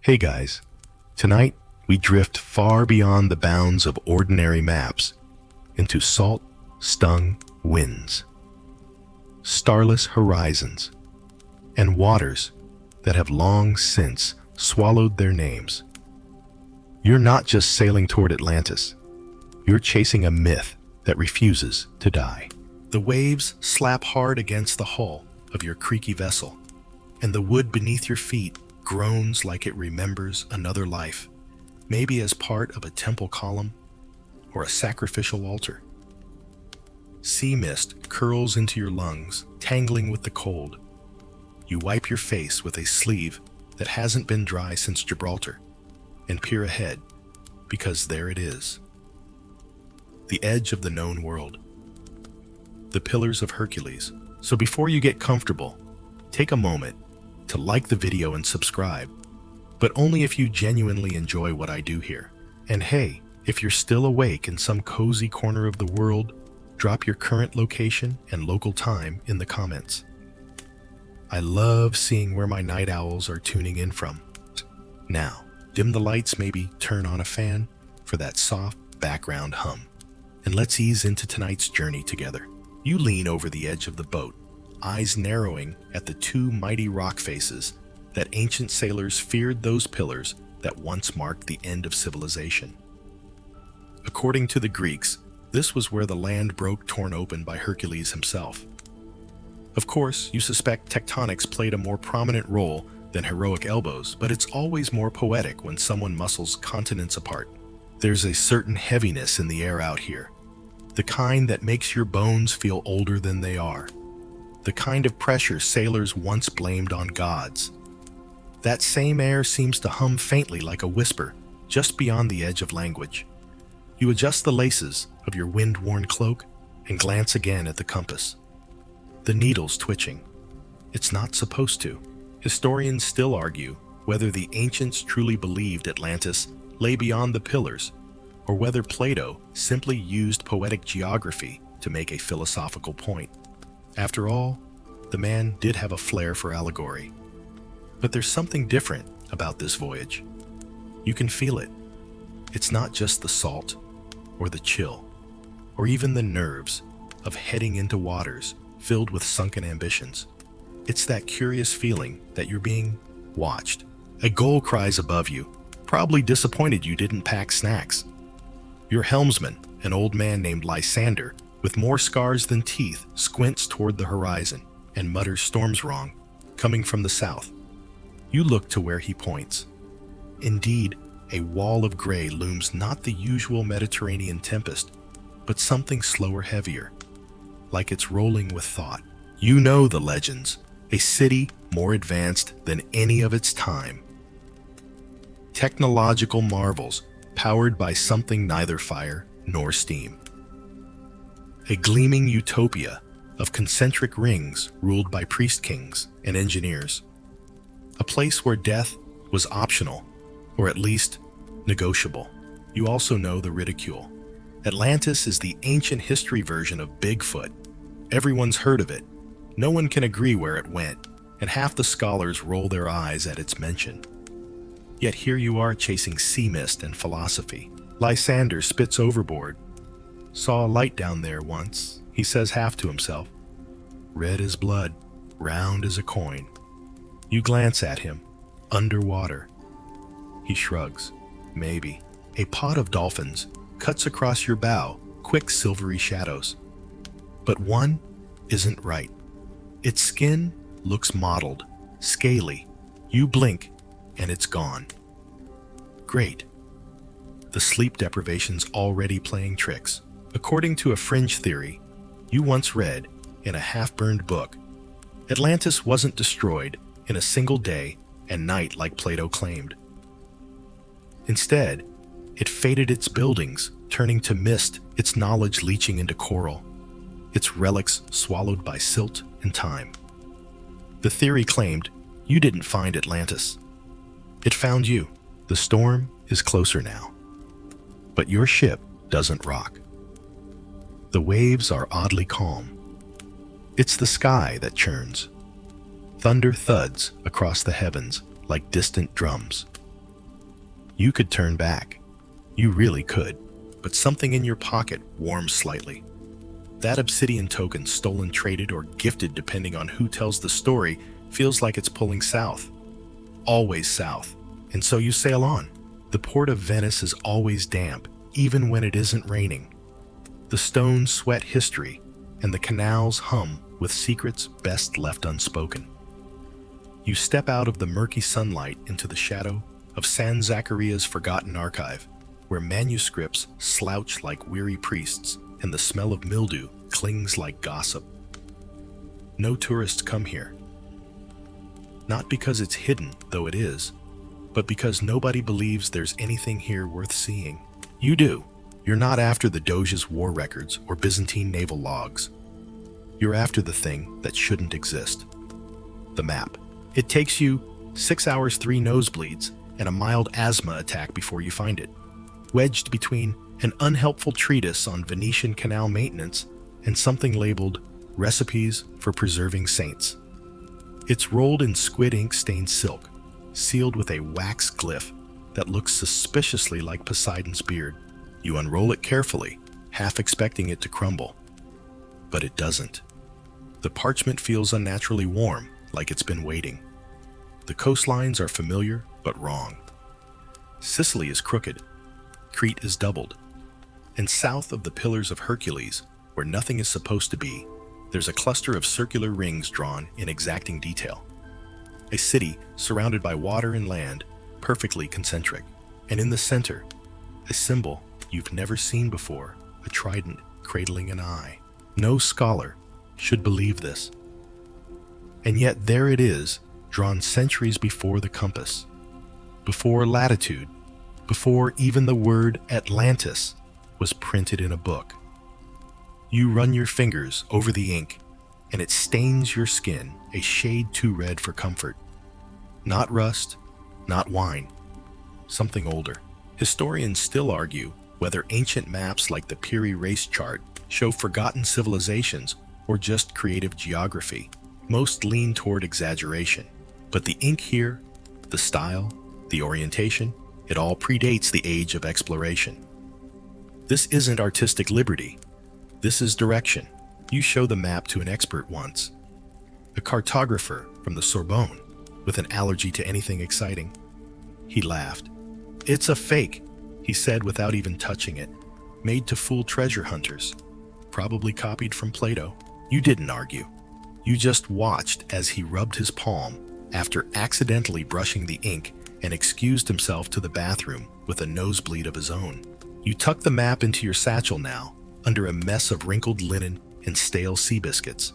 Hey guys, tonight we drift far beyond the bounds of ordinary maps into salt-stung winds, starless horizons, and waters that have long since swallowed their names. You're not just sailing toward Atlantis, you're chasing a myth that refuses to die. The waves slap hard against the hull of your creaky vessel, and the wood beneath your feet groans like it remembers another life, maybe as part of a temple column or a sacrificial altar. Sea mist curls into your lungs, tangling with the cold. You wipe your face with a sleeve that hasn't been dry since Gibraltar and peer ahead, because there it is. The edge of the known world. The Pillars of Hercules. So before you get comfortable, take a moment to like the video and subscribe, but only if you genuinely enjoy what I do here. And hey, if you're still awake in some cozy corner of the world, drop your current location and local time in the comments. I love seeing where my night owls are tuning in from. Now, dim the lights, maybe turn on a fan for that soft background hum, and let's ease into tonight's journey together. You lean over the edge of the boat, eyes narrowing at the two mighty rock faces that ancient sailors feared, those pillars that once marked the end of civilization. According to the Greeks, this was where the land broke, torn open by Hercules himself. Of course, you suspect tectonics played a more prominent role than heroic elbows, but it's always more poetic when someone muscles continents apart. There's a certain heaviness in the air out here, the kind that makes your bones feel older than they are. The kind of pressure sailors once blamed on gods. That same air seems to hum faintly like a whisper, just beyond the edge of language. You adjust the laces of your wind-worn cloak and glance again at the compass. The needle's twitching. It's not supposed to. Historians still argue whether the ancients truly believed Atlantis lay beyond the pillars, or whether Plato simply used poetic geography to make a philosophical point. After all, the man did have a flair for allegory. But there's something different about this voyage. You can feel it. It's not just the salt, or the chill, or even the nerves of heading into waters filled with sunken ambitions. It's that curious feeling that you're being watched. A gull cries above you, probably disappointed you didn't pack snacks. Your helmsman, an old man named Lysander, with more scars than teeth, squints toward the horizon and mutters, "Storm's wrong, coming from the south." You look to where he points. Indeed, a wall of gray looms, not the usual Mediterranean tempest, but something slower, heavier, like it's rolling with thought. You know the legends, a city more advanced than any of its time. Technological marvels powered by something neither fire nor steam. A gleaming utopia of concentric rings ruled by priest-kings and engineers. A place where death was optional, or at least negotiable. You also know the ridicule. Atlantis is the ancient history version of Bigfoot. Everyone's heard of it. No one can agree where it went, and half the scholars roll their eyes at its mention. Yet here you are chasing sea mist and philosophy. Lysander spits overboard. "Saw a light down there once," he says half to himself. "Red as blood, round as a coin." You glance at him, underwater. He shrugs. "Maybe." A pod of dolphins cuts across your bow, quick silvery shadows. But one isn't right. Its skin looks mottled, scaly. You blink, and it's gone. Great. The sleep deprivation's already playing tricks. According to a fringe theory you once read in a half-burned book, Atlantis wasn't destroyed in a single day and night like Plato claimed. Instead, it faded, its buildings turning to mist, its knowledge leaching into coral, its relics swallowed by silt and time. The theory claimed you didn't find Atlantis. It found you. The storm is closer now. But your ship doesn't rock. The waves are oddly calm. It's the sky that churns. Thunder thuds across the heavens like distant drums. You could turn back. You really could. But something in your pocket warms slightly. That obsidian token, stolen, traded, or gifted depending on who tells the story, feels like it's pulling south. Always south. And so you sail on. The port of Venice is always damp, even when it isn't raining. The stones sweat history, and the canals hum with secrets best left unspoken. You step out of the murky sunlight into the shadow of San Zacaria's forgotten archive, where manuscripts slouch like weary priests and the smell of mildew clings like gossip. No tourists come here. Not because it's hidden, though it is, but because nobody believes there's anything here worth seeing. You do. You're not after the Doge's war records or Byzantine naval logs. You're after the thing that shouldn't exist. The map. It takes you 6 hours, 3 nosebleeds, and a mild asthma attack before you find it, wedged between an unhelpful treatise on Venetian canal maintenance and something labeled Recipes for Preserving Saints. It's rolled in squid ink stained silk, sealed with a wax glyph that looks suspiciously like Poseidon's beard. You unroll it carefully, half expecting it to crumble. But it doesn't. The parchment feels unnaturally warm, like it's been waiting. The coastlines are familiar, but wrong. Sicily is crooked. Crete is doubled. And south of the Pillars of Hercules, where nothing is supposed to be, there's a cluster of circular rings drawn in exacting detail. A city surrounded by water and land, perfectly concentric. And in the center, a symbol you've never seen before, a trident cradling an eye. No scholar should believe this. And yet there it is, drawn centuries before the compass, before latitude, before even the word Atlantis was printed in a book. You run your fingers over the ink, and it stains your skin a shade too red for comfort. Not rust, not wine, something older. Historians still argue whether ancient maps like the Piri race chart show forgotten civilizations or just creative geography. Most lean toward exaggeration. But the ink here, the style, the orientation, it all predates the age of exploration. This isn't artistic liberty. This is direction. You show the map to an expert once, a cartographer from the Sorbonne with an allergy to anything exciting. He laughed. "It's a fake," he said without even touching it, "made to fool treasure hunters. Probably copied from Plato." You didn't argue. You just watched as he rubbed his palm after accidentally brushing the ink and excused himself to the bathroom with a nosebleed of his own. You tuck the map into your satchel now, under a mess of wrinkled linen and stale sea biscuits.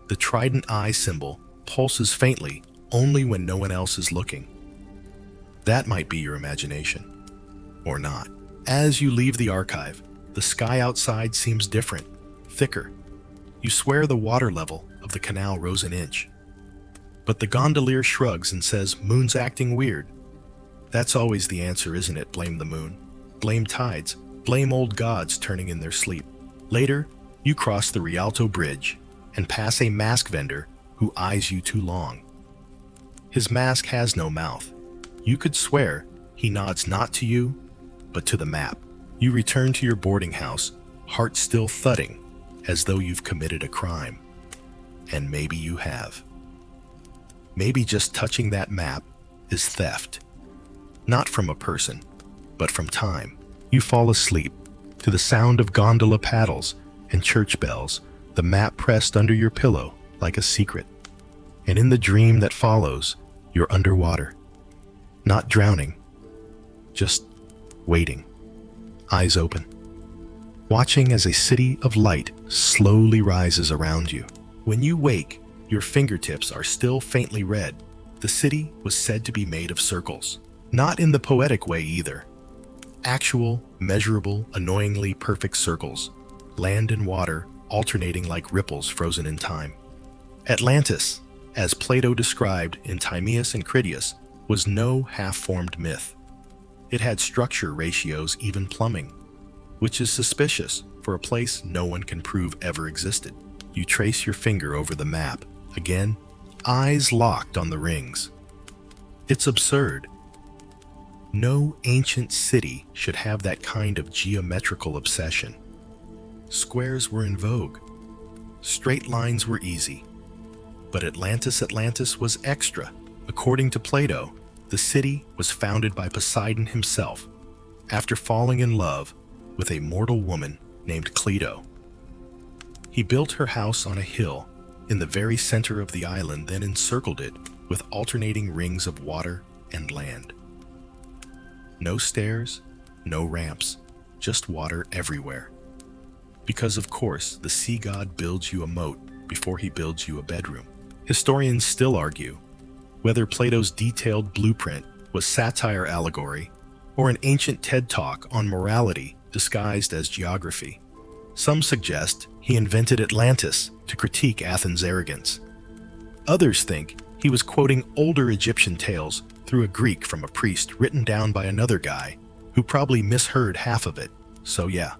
The trident eye symbol pulses faintly only when no one else is looking. That might be your imagination. Or not. As you leave the archive, the sky outside seems different, thicker. You swear the water level of the canal rose an inch. But the gondolier shrugs and says, "Moon's acting weird." That's always the answer, isn't it? Blame the moon. Blame tides. Blame old gods turning in their sleep. Later, you cross the Rialto Bridge and pass a mask vendor who eyes you too long. His mask has no mouth. You could swear he nods not to you, but to the map. You return to your boarding house, heart still thudding, as though you've committed a crime. And maybe you have. Maybe just touching that map is theft. Not from a person, but from time. You fall asleep to the sound of gondola paddles and church bells, the map pressed under your pillow like a secret. And in the dream that follows, you're underwater. Not drowning, just waiting, eyes open, watching as a city of light slowly rises around you. When you wake, your fingertips are still faintly red. The city was said to be made of circles. Not in the poetic way either. Actual, measurable, annoyingly perfect circles. Land and water alternating like ripples frozen in time. Atlantis, as Plato described in Timaeus and Critias, was no half-formed myth. It had structure, ratios, even plumbing, which is suspicious for a place no one can prove ever existed. You trace your finger over the map. Again, eyes locked on the rings. It's absurd. No ancient city should have that kind of geometrical obsession. Squares were in vogue. Straight lines were easy. But Atlantis was extra. According to Plato, the city was founded by Poseidon himself after falling in love with a mortal woman named Cleito. He built her house on a hill in the very center of the island, then encircled it with alternating rings of water and land. No stairs, no ramps, just water everywhere. Because of course, the sea god builds you a moat before he builds you a bedroom. Historians still argue whether Plato's detailed blueprint was satire allegory or an ancient TED Talk on morality disguised as geography. Some suggest he invented Atlantis to critique Athens' arrogance. Others think he was quoting older Egyptian tales through a Greek from a priest written down by another guy who probably misheard half of it. So yeah,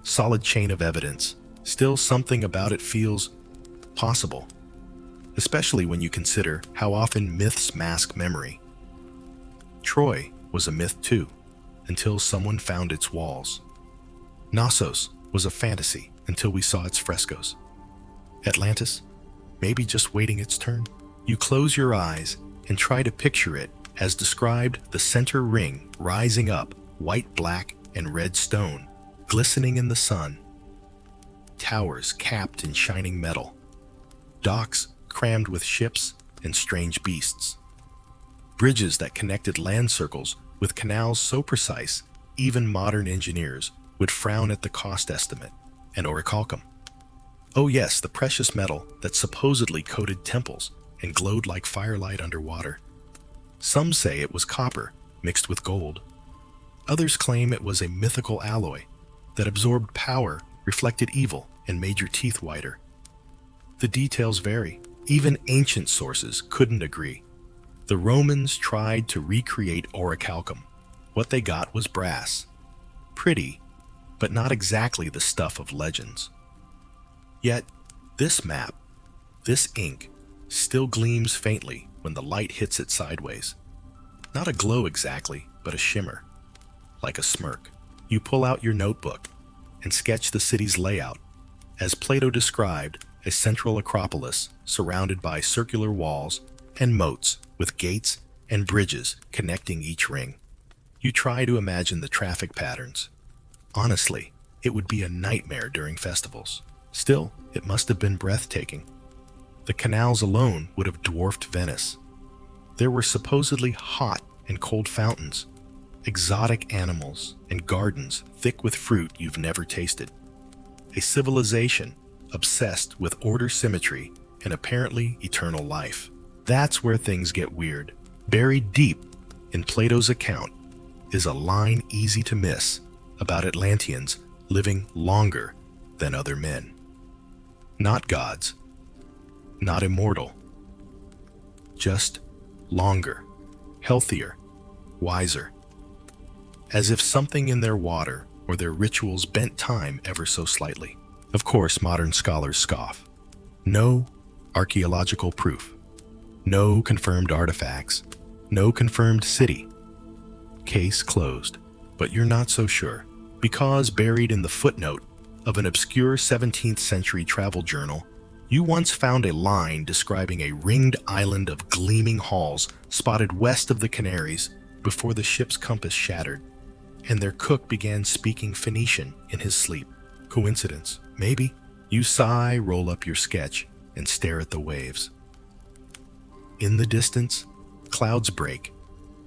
solid chain of evidence. Still, something about it feels possible, especially when you consider how often myths mask memory. Troy was a myth too, until someone found its walls. Knossos was a fantasy until we saw its frescoes. Atlantis, maybe just waiting its turn. You close your eyes and try to picture it as described: the center ring rising up, white, black, and red stone, glistening in the sun. Towers capped in shining metal. Docks crammed with ships and strange beasts. Bridges that connected land circles with canals so precise, even modern engineers would frown at the cost estimate. And orichalcum. Oh yes, the precious metal that supposedly coated temples and glowed like firelight underwater. Some say it was copper mixed with gold. Others claim it was a mythical alloy that absorbed power, reflected evil, and made your teeth whiter. The details vary. Even ancient sources couldn't agree. The Romans tried to recreate orichalcum. What they got was brass. Pretty, but not exactly the stuff of legends. Yet, this map, this ink, still gleams faintly when the light hits it sideways. Not a glow exactly, but a shimmer, like a smirk. You pull out your notebook and sketch the city's layout, as Plato described: a central acropolis surrounded by circular walls and moats with gates and bridges connecting each ring. You try to imagine the traffic patterns. Honestly, it would be a nightmare during festivals. Still, it must have been breathtaking. The canals alone would have dwarfed Venice. There were supposedly hot and cold fountains, exotic animals, and gardens thick with fruit you've never tasted. A civilization obsessed with order, symmetry, and apparently eternal life. That's where things get weird. Buried deep in Plato's account is a line easy to miss about Atlanteans living longer than other men. Not gods, not immortal, just longer, healthier, wiser. As if something in their water or their rituals bent time ever so slightly. Of course, modern scholars scoff. No archaeological proof, no confirmed artifacts, no confirmed city. Case closed. But you're not so sure, because buried in the footnote of an obscure 17th century travel journal, you once found a line describing a ringed island of gleaming halls spotted west of the Canaries before the ship's compass shattered, and their cook began speaking Phoenician in his sleep. Coincidence? Maybe. You sigh, roll up your sketch, and stare at the waves. In the distance, clouds break,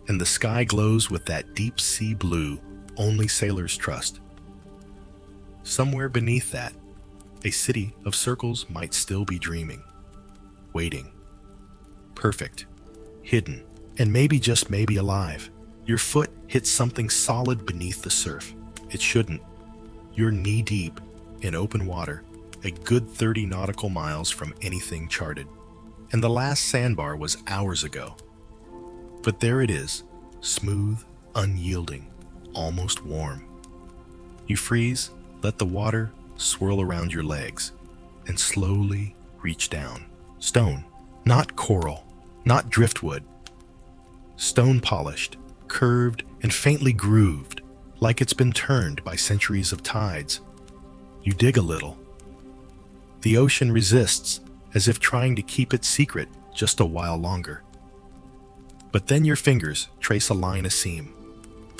and the sky glows with that deep sea blue only sailors trust. Somewhere beneath that, a city of circles might still be dreaming, waiting. Perfect, hidden, and maybe, just maybe, alive. Your foot hits something solid beneath the surf. It shouldn't. You're knee-deep in open water, a good 30 nautical miles from anything charted. And the last sandbar was hours ago. But there it is, smooth, unyielding, almost warm. You freeze, let the water swirl around your legs, and slowly reach down. Stone, not coral, not driftwood. Stone polished, curved, and faintly grooved, like it's been turned by centuries of tides. You dig a little. The ocean resists, as if trying to keep it secret just a while longer. But then your fingers trace a line aseam,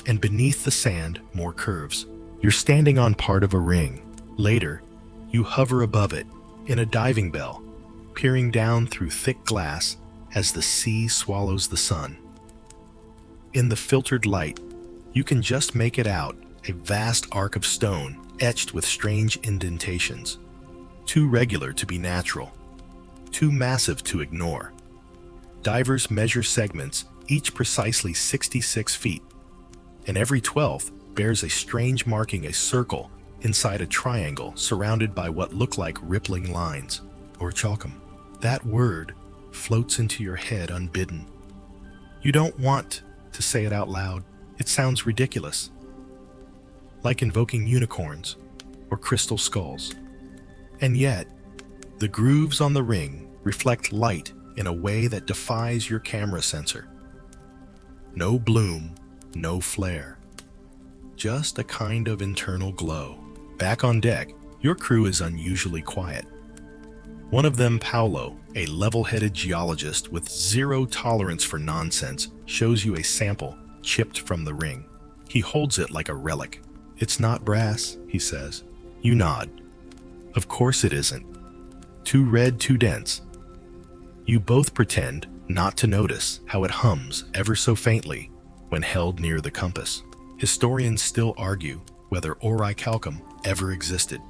and beneath the sand, more curves. You're standing on part of a ring. Later, you hover above it in a diving bell, peering down through thick glass as the sea swallows the sun. In the filtered light, you can just make it out, a vast arc of stone etched with strange indentations, too regular to be natural, too massive to ignore. Divers measure segments, each precisely 66 feet, and every 12th bears a strange marking, a circle inside a triangle surrounded by what look like rippling lines, or chalkum. That word floats into your head unbidden. You don't want to say it out loud. It sounds ridiculous, like invoking unicorns or crystal skulls. And yet, the grooves on the ring reflect light in a way that defies your camera sensor. No bloom, no flare, just a kind of internal glow. Back on deck, your crew is unusually quiet. One of them, Paolo, a level-headed geologist with zero tolerance for nonsense, shows you a sample chipped from the ring. He holds it like a relic. "It's not brass," he says. You nod. Of course it isn't. Too red, too dense. You both pretend not to notice how it hums ever so faintly when held near the compass. Historians still argue whether orichalcum ever existed,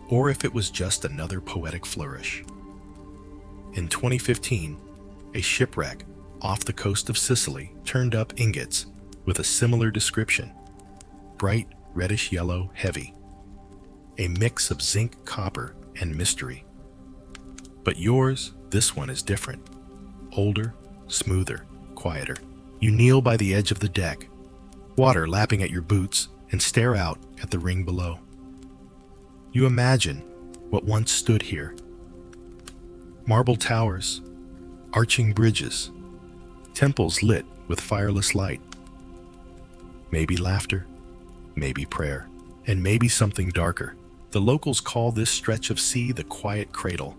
or if it was just another poetic flourish. In 2015, a shipwreck off the coast of Sicily turned up ingots with a similar description: bright, reddish yellow, heavy. A mix of zinc, copper, and mystery. But yours, this one is different. Older, smoother, quieter. You kneel by the edge of the deck, water lapping at your boots, and stare out at the ring below. You imagine what once stood here. Marble towers, arching bridges, temples lit with fireless light. Maybe laughter, maybe prayer, and maybe something darker. The locals call this stretch of sea the Quiet Cradle.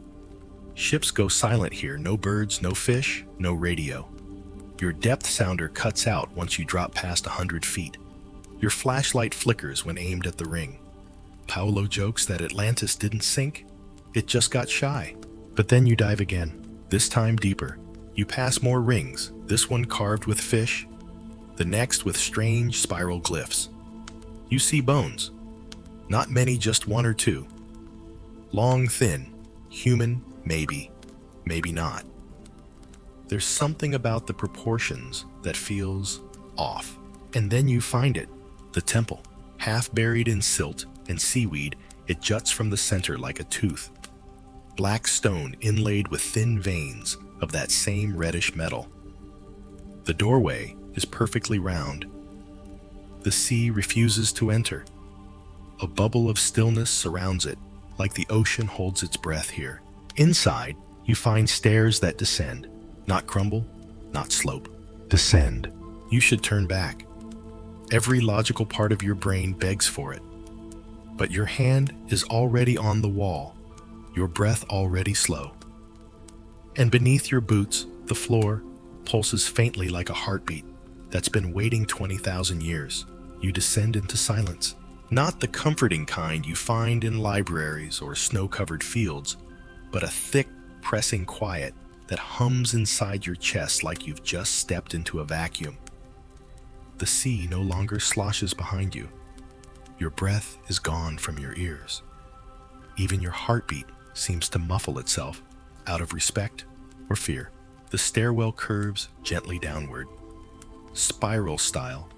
Ships go silent here, no birds, no fish, no radio. Your depth sounder cuts out once you drop past 100 feet. Your flashlight flickers when aimed at the ring. Paolo jokes that Atlantis didn't sink, it just got shy. But then you dive again, this time deeper. You pass more rings, this one carved with fish, the next with strange spiral glyphs. You see bones. Not many, just one or two. Long, thin, human, maybe, maybe not. There's something about the proportions that feels off. And then you find it, the temple. Half buried in silt and seaweed, it juts from the center like a tooth. Black stone inlaid with thin veins of that same reddish metal. The doorway is perfectly round. The sea refuses to enter. A bubble of stillness surrounds it, like the ocean holds its breath here. Inside, you find stairs that descend, not crumble, not slope. Descend. You should turn back. Every logical part of your brain begs for it. But your hand is already on the wall, your breath already slow. And beneath your boots, the floor pulses faintly like a heartbeat that's been waiting 20,000 years. You descend into silence. Not the comforting kind you find in libraries or snow-covered fields, but a thick, pressing quiet that hums inside your chest like you've just stepped into a vacuum. The sea no longer sloshes behind you. Your breath is gone from your ears. Even your heartbeat seems to muffle itself out of respect or fear. The stairwell curves gently downward, spiral style,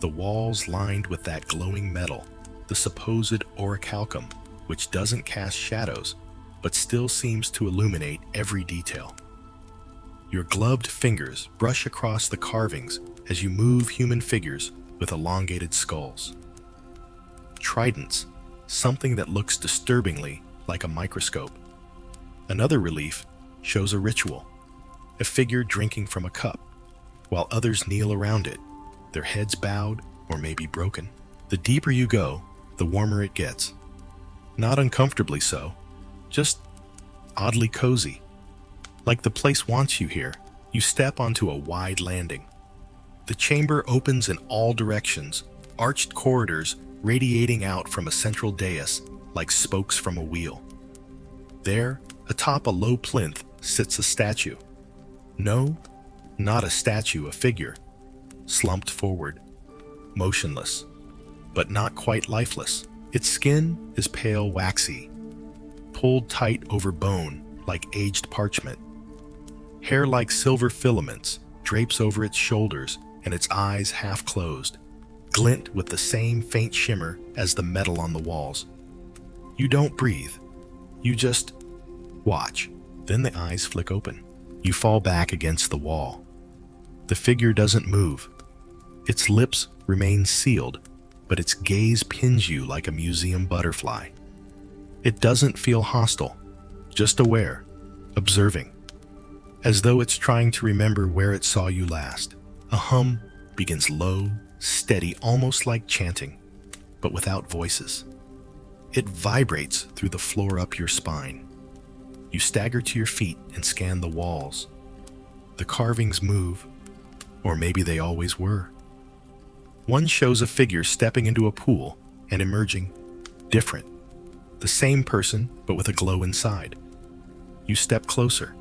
the walls lined with that glowing metal, the supposed orichalcum, which doesn't cast shadows, but still seems to illuminate every detail. Your gloved fingers brush across the carvings as you move human figures with elongated skulls. Tridents, something that looks disturbingly like a microscope. Another relief shows a ritual, a figure drinking from a cup, while others kneel around it, their heads bowed or maybe broken. The deeper you go, the warmer it gets. Not uncomfortably so, just oddly cozy. Like the place wants you here. You step onto a wide landing. The chamber opens in all directions, arched corridors radiating out from a central dais like spokes from a wheel. There, atop a low plinth, sits a statue. No, not a statue, a figure, slumped forward, motionless, but not quite lifeless. Its skin is pale waxy, pulled tight over bone like aged parchment. Hair like silver filaments drapes over its shoulders, and its eyes, half closed, glint with the same faint shimmer as the metal on the walls. You don't breathe. You just watch. Then the eyes flick open. You fall back against the wall. The figure doesn't move. Its lips remain sealed, but its gaze pins you like a museum butterfly. It doesn't feel hostile, just aware, observing, as though it's trying to remember where it saw you last. A hum begins low, steady, almost like chanting, but without voices. It vibrates through the floor up your spine. You stagger to your feet and scan the walls. The carvings move, or maybe they always were. One shows a figure stepping into a pool and emerging different. The same person, but with a glow inside. You step closer.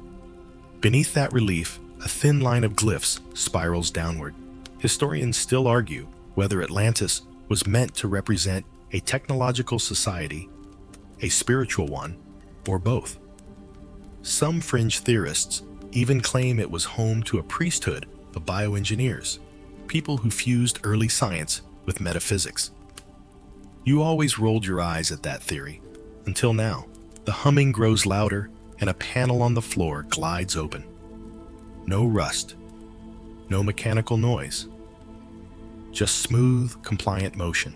Beneath that relief, a thin line of glyphs spirals downward. Historians still argue whether Atlantis was meant to represent a technological society, a spiritual one, or both. Some fringe theorists even claim it was home to a priesthood of bioengineers, people who fused early science with metaphysics. You always rolled your eyes at that theory, until now. The humming grows louder and a panel on the floor glides open. No rust, no mechanical noise, just smooth, compliant motion.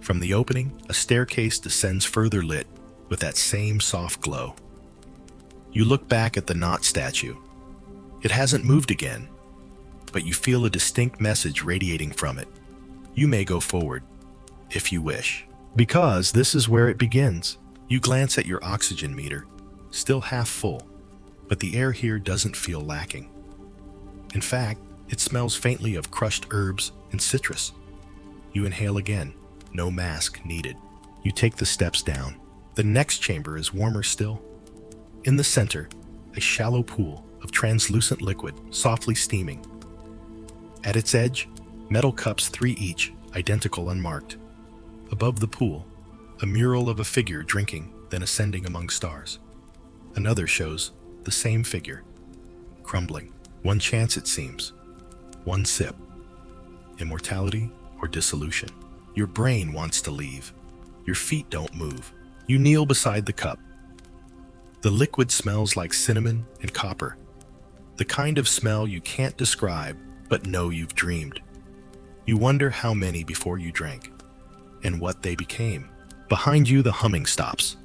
From the opening, a staircase descends further, lit with that same soft glow. You look back at the knot statue. It hasn't moved again, but you feel a distinct message radiating from it. You may go forward, if you wish, because this is where it begins. You glance at your oxygen meter, still half full, but the air here doesn't feel lacking. In fact, it smells faintly of crushed herbs and citrus. You inhale again, no mask needed. You take the steps down. The next chamber is warmer still. In the center, a shallow pool of translucent liquid, softly steaming. At its edge, metal cups, 3 each, identical, unmarked. Above the pool, a mural of a figure drinking, then ascending among stars. Another shows the same figure, crumbling. One chance, it seems. One sip. Immortality or dissolution. Your brain wants to leave. Your feet don't move. You kneel beside the cup. The liquid smells like cinnamon and copper. The kind of smell you can't describe, but know you've dreamed. You wonder how many before you drank, and what they became. Behind you, the humming stops.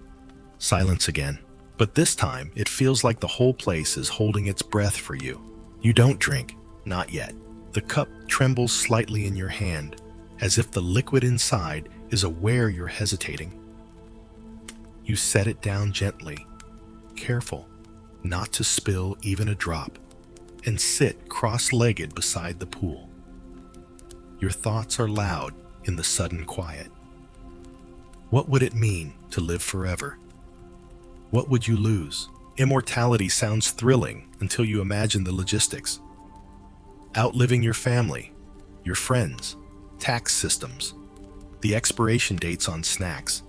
Silence again. But this time, it feels like the whole place is holding its breath for you. You don't drink, not yet. The cup trembles slightly in your hand, as if the liquid inside is aware you're hesitating. You set it down gently, careful not to spill even a drop, and sit cross-legged beside the pool. Your thoughts are loud in the sudden quiet. What would it mean to live forever? What would you lose? Immortality sounds thrilling until you imagine the logistics. Outliving your family, your friends, tax systems, the expiration dates on snacks.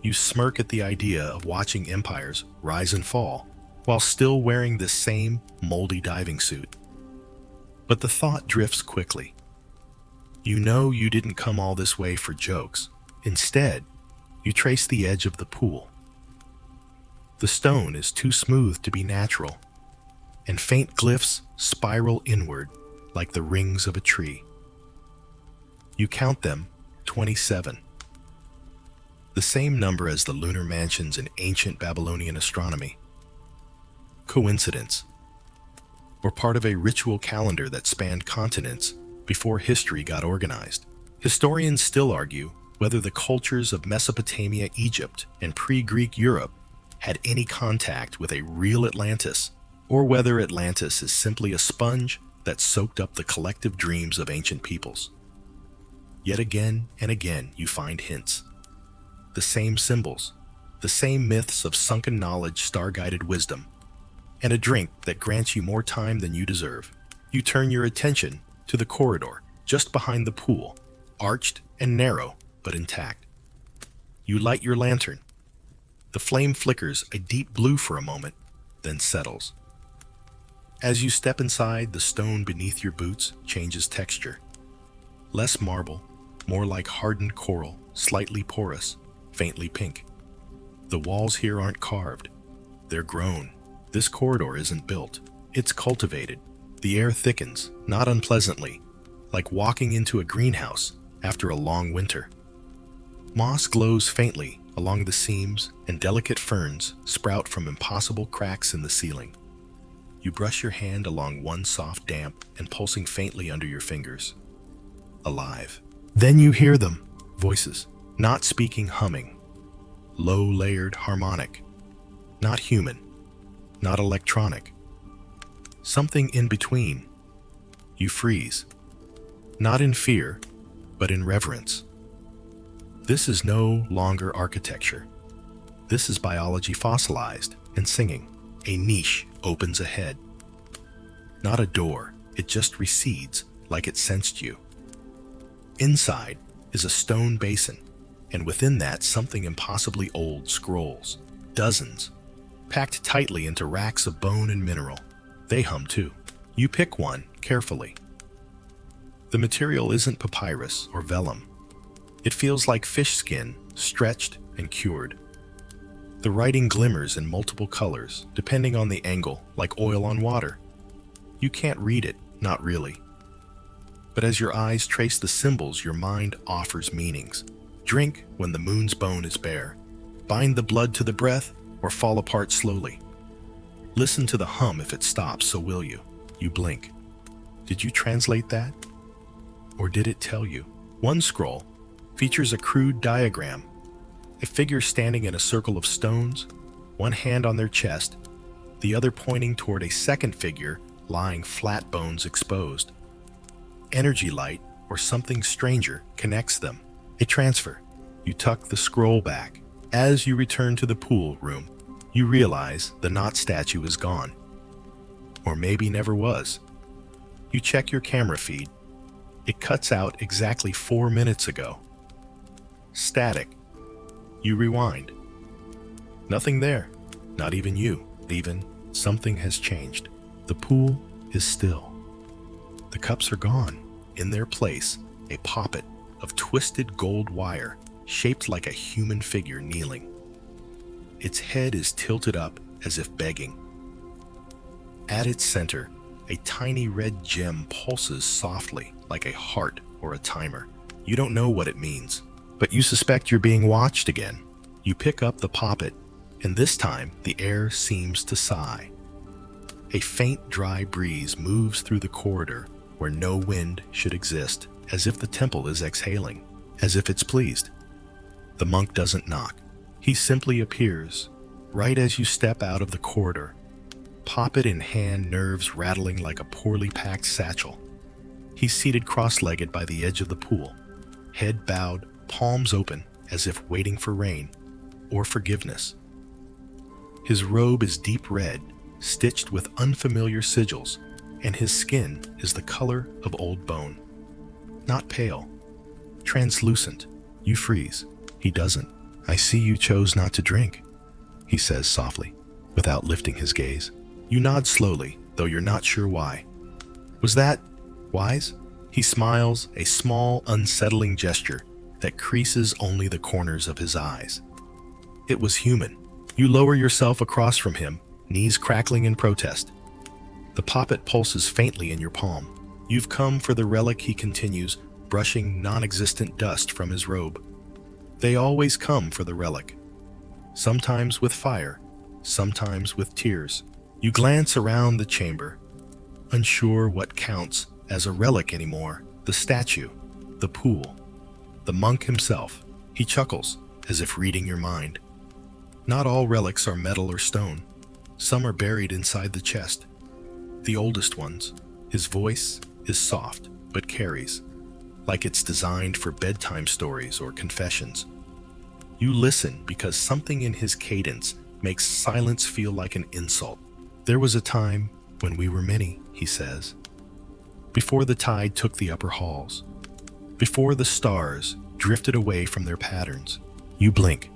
You smirk at the idea of watching empires rise and fall while still wearing this same moldy diving suit. But the thought drifts quickly. You know you didn't come all this way for jokes. Instead, you trace the edge of the pool. The stone is too smooth to be natural, and faint glyphs spiral inward like the rings of a tree. You count them, 27. The same number as the lunar mansions in ancient Babylonian astronomy. Coincidence? Or part of a ritual calendar that spanned continents before history got organized. Historians still argue whether the cultures of Mesopotamia, Egypt, and pre-Greek Europe had any contact with a real Atlantis, or whether Atlantis is simply a sponge that soaked up the collective dreams of ancient peoples. Yet again and again you find hints. The same symbols, the same myths of sunken knowledge, star-guided wisdom, and a drink that grants you more time than you deserve. You turn your attention to the corridor just behind the pool, arched and narrow but intact. You light your lantern. The flame flickers a deep blue for a moment, then settles. As you step inside, the stone beneath your boots changes texture. Less marble, more like hardened coral, slightly porous, faintly pink. The walls here aren't carved. They're grown. This corridor isn't built. It's cultivated. The air thickens, not unpleasantly, like walking into a greenhouse after a long winter. Moss glows faintly along the seams, and delicate ferns sprout from impossible cracks in the ceiling. You brush your hand along one soft, damp, and pulsing faintly under your fingers. Alive. Then you hear them, voices, not speaking, humming. Low-layered harmonic. Not human, not electronic. Something in between. You freeze. Not in fear, but in reverence. This is no longer architecture. This is biology fossilized and singing. A niche opens ahead. Not a door, it just recedes like it sensed you. Inside is a stone basin, and within that something impossibly old, scrolls. Dozens, packed tightly into racks of bone and mineral. They hum too. You pick one carefully. The material isn't papyrus or vellum. It feels like fish skin, stretched and cured. The writing glimmers in multiple colors, depending on the angle, like oil on water. You can't read it, not really. But as your eyes trace the symbols, your mind offers meanings. Drink when the moon's bone is bare. Bind the blood to the breath, or fall apart slowly. Listen to the hum. If it stops, so will you. You blink. Did you translate that? Or did it tell you? One scroll features a crude diagram. A figure standing in a circle of stones, one hand on their chest, the other pointing toward a second figure lying flat, bones exposed. Energy light, or something stranger, connects them. A transfer. You tuck the scroll back. As you return to the pool room, you realize the knot statue is gone. Or maybe never was. You check your camera feed. It cuts out exactly 4 minutes ago. Static. You rewind. Nothing there. Not even you. Even something has changed. The pool is still. The cups are gone. In their place, a poppet of twisted gold wire, shaped like a human figure kneeling. Its head is tilted up as if begging. At its center, a tiny red gem pulses softly like a heart or a timer. You don't know what it means, but you suspect you're being watched again. You pick up the poppet, and this time the air seems to sigh. A faint, dry breeze moves through the corridor where no wind should exist, as if the temple is exhaling, as if it's pleased. The monk doesn't knock. He simply appears, right as you step out of the corridor. Poppet in hand, nerves rattling like a poorly packed satchel. He's seated cross-legged by the edge of the pool, head bowed, palms open, as if waiting for rain or forgiveness. His robe is deep red, stitched with unfamiliar sigils, and his skin is the color of old bone. Not pale, translucent. You freeze. He doesn't. I see you chose not to drink, he says softly, without lifting his gaze. You nod slowly, though you're not sure why. Was that wise? He smiles, a small, unsettling gesture that creases only the corners of his eyes. It was human. You lower yourself across from him, knees crackling in protest. The poppet pulses faintly in your palm. You've come for the relic, he continues, brushing non-existent dust from his robe. They always come for the relic. Sometimes with fire, sometimes with tears. You glance around the chamber, unsure what counts as a relic anymore. The The statue, the pool, the monk himself. He chuckles, as if reading your mind. Not all relics are metal or stone. Some are buried inside the chest. The oldest ones, his voice is soft, but carries, like it's designed for bedtime stories or confessions. You listen because something in his cadence makes silence feel like an insult. There was a time when we were many, he says, before the tide took the upper halls, before the stars drifted away from their patterns. You blink.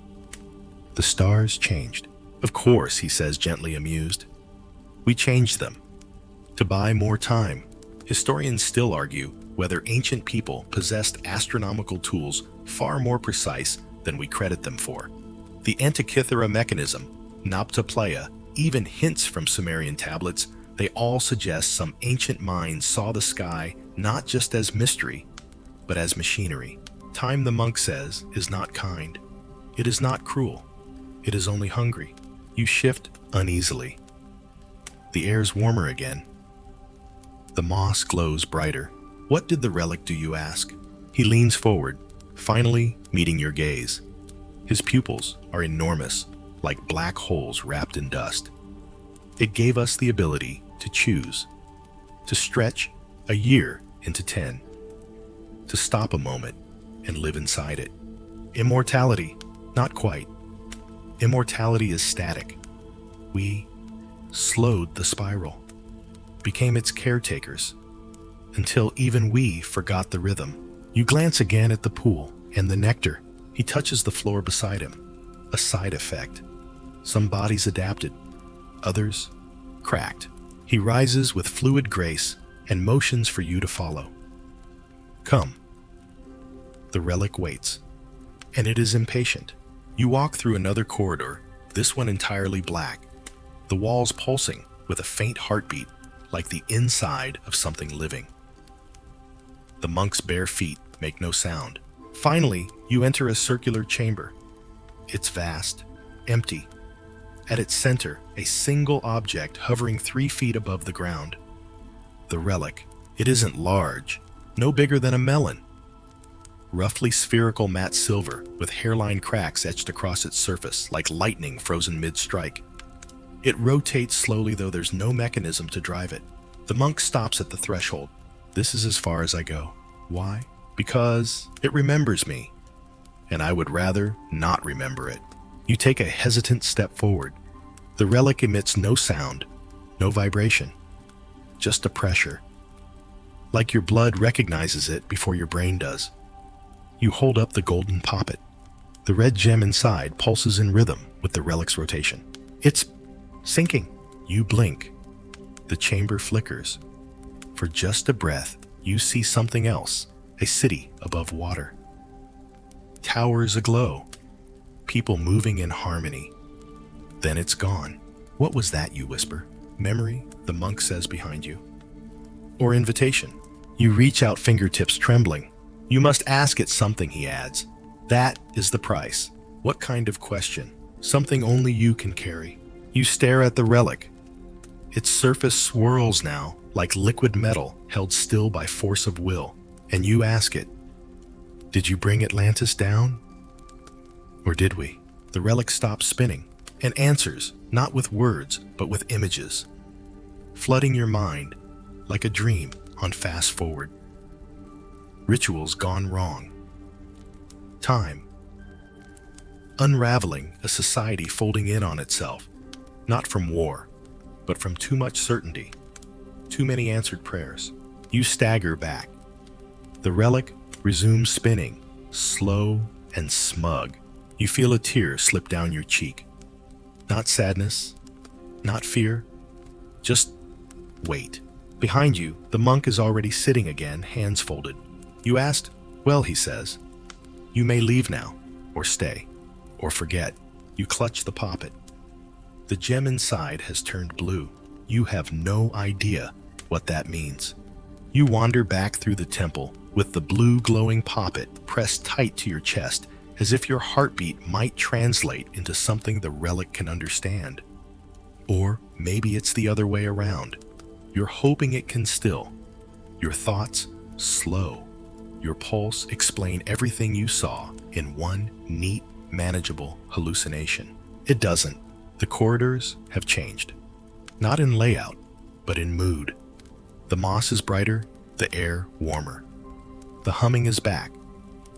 The stars changed. Of course, he says, gently amused. We changed them. To buy more time. Historians still argue whether ancient people possessed astronomical tools far more precise than we credit them for. The Antikythera mechanism, Noptoplaya, even hints from Sumerian tablets. They all suggest some ancient minds saw the sky not just as mystery, but as machinery. Time, the monk says, is not kind. It is not cruel. It is only hungry. You shift uneasily. The air's warmer again. The moss glows brighter. What did the relic do, you ask? He leans forward, finally meeting your gaze. His pupils are enormous, like black holes wrapped in dust. It gave us the ability to choose, to stretch a year into 10, to stop a moment and live inside it. Immortality, not quite. Immortality is static. We slowed the spiral, became its caretakers, until even we forgot the rhythm. You glance again at the pool and the nectar. He touches the floor beside him. A side effect. Some bodies adapted, others cracked. He rises with fluid grace and motions for you to follow. Come. The relic waits, and it is impatient. You walk through another corridor, this one entirely black, the walls pulsing with a faint heartbeat, like the inside of something living. The monk's bare feet make no sound. Finally, you enter a circular chamber. It's vast, empty. At its center, a single object hovering 3 feet above the ground. The relic. It isn't large, no bigger than a melon. Roughly spherical matte silver with hairline cracks etched across its surface like lightning frozen mid-strike. It rotates slowly, though there's no mechanism to drive it. The monk stops at the threshold. This is as far as I go. Why? Because it remembers me, and I would rather not remember it. You take a hesitant step forward. The relic emits no sound, no vibration, just a pressure. Like your blood recognizes it before your brain does. You hold up the golden poppet. The red gem inside pulses in rhythm with the relic's rotation. It's sinking. You blink. The chamber flickers. For just a breath, you see something else, a city above water. Towers aglow, people moving in harmony. Then it's gone. What was that, you whisper? Memory, the monk says behind you. Or invitation. You reach out, fingertips trembling. You must ask it something, he adds. That is the price. What kind of question? Something only you can carry. You stare at the relic. Its surface swirls now, like liquid metal held still by force of will. And you ask it, did you bring Atlantis down? Or did we? The relic stops spinning and answers, not with words, but with images, flooding your mind like a dream on fast forward. Rituals gone wrong. Time. Unraveling a society folding in on itself, not from war, but from too much certainty, too many answered prayers. You stagger back. The relic resumes spinning, slow and smug. You feel a tear slip down your cheek. Not sadness, not fear, just wait. Behind you, the monk is already sitting again, hands folded. You asked, well, he says, you may leave now, or stay, or forget. You clutch the poppet. The gem inside has turned blue. You have no idea what that means. You wander back through the temple with the blue glowing poppet pressed tight to your chest, as if your heartbeat might translate into something the relic can understand. Or maybe it's the other way around. You're hoping it can still. Your thoughts slow. Your pulse explain everything you saw in one neat, manageable hallucination. It doesn't. The corridors have changed. Not in layout, but in mood. The moss is brighter, the air warmer. The humming is back,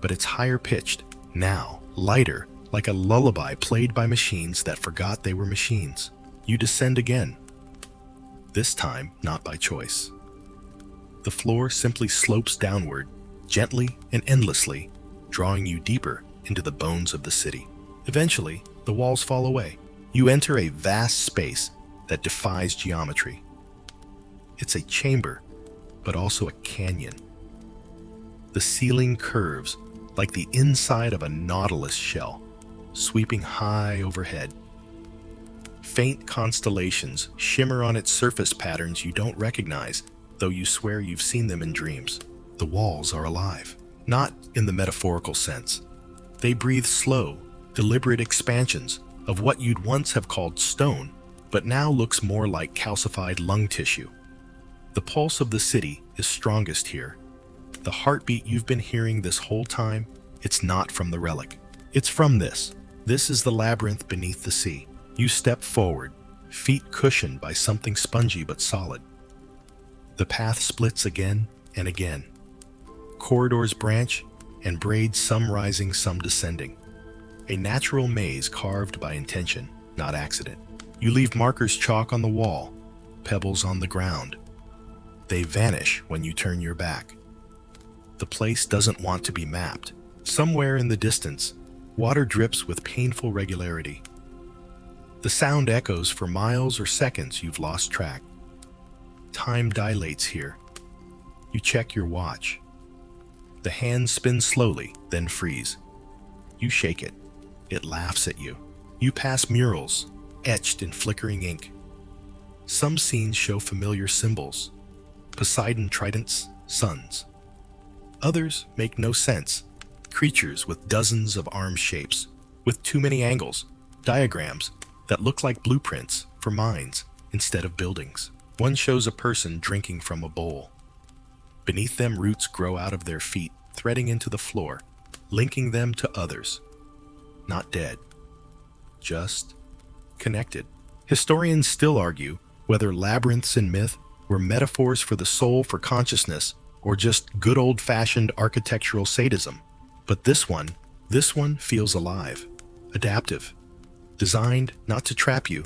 but it's higher pitched, now lighter, like a lullaby played by machines that forgot they were machines. You descend again. This time, not by choice. The floor simply slopes downward, gently and endlessly, drawing you deeper into the bones of the city. Eventually, the walls fall away. You enter a vast space that defies geometry. It's a chamber, but also a canyon. The ceiling curves like the inside of a nautilus shell, sweeping high overhead. Faint constellations shimmer on its surface patterns you don't recognize, though you swear you've seen them in dreams. The walls are alive, not in the metaphorical sense. They breathe slow, deliberate expansions of what you'd once have called stone, but now looks more like calcified lung tissue. The pulse of the city is strongest here. The heartbeat you've been hearing this whole time, it's not from the relic. It's from this. This is the labyrinth beneath the sea. You step forward, feet cushioned by something spongy but solid. The path splits again and again. Corridors branch and braid, some rising, some descending. A natural maze carved by intention, not accident. You leave markers chalk on the wall, pebbles on the ground. They vanish when you turn your back. The place doesn't want to be mapped. Somewhere in the distance, water drips with painful regularity. The sound echoes for miles or seconds you've lost track. Time dilates here. You check your watch. The hands spin slowly, then freeze. You shake it. It laughs at you. You pass murals, etched in flickering ink. Some scenes show familiar symbols. Poseidon tridents, suns. Others make no sense. Creatures with dozens of arm shapes, with too many angles, diagrams that look like blueprints for minds instead of buildings. One shows a person drinking from a bowl. Beneath them, roots grow out of their feet, threading into the floor, linking them to others. Not dead, just connected. Historians still argue whether labyrinths in myth were metaphors for the soul, for consciousness, or just good old-fashioned architectural sadism. But this one feels alive, adaptive, designed not to trap you,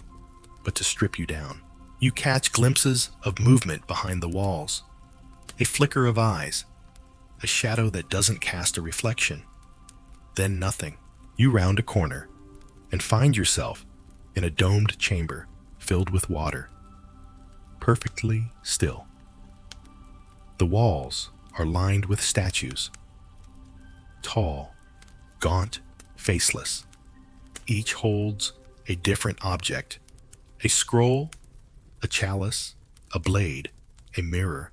but to strip you down. You catch glimpses of movement behind the walls, a flicker of eyes, a shadow that doesn't cast a reflection. Then nothing. You round a corner and find yourself in a domed chamber filled with water, perfectly still. The walls are lined with statues, tall, gaunt, faceless. Each holds a different object, a scroll, a chalice, a blade, a mirror.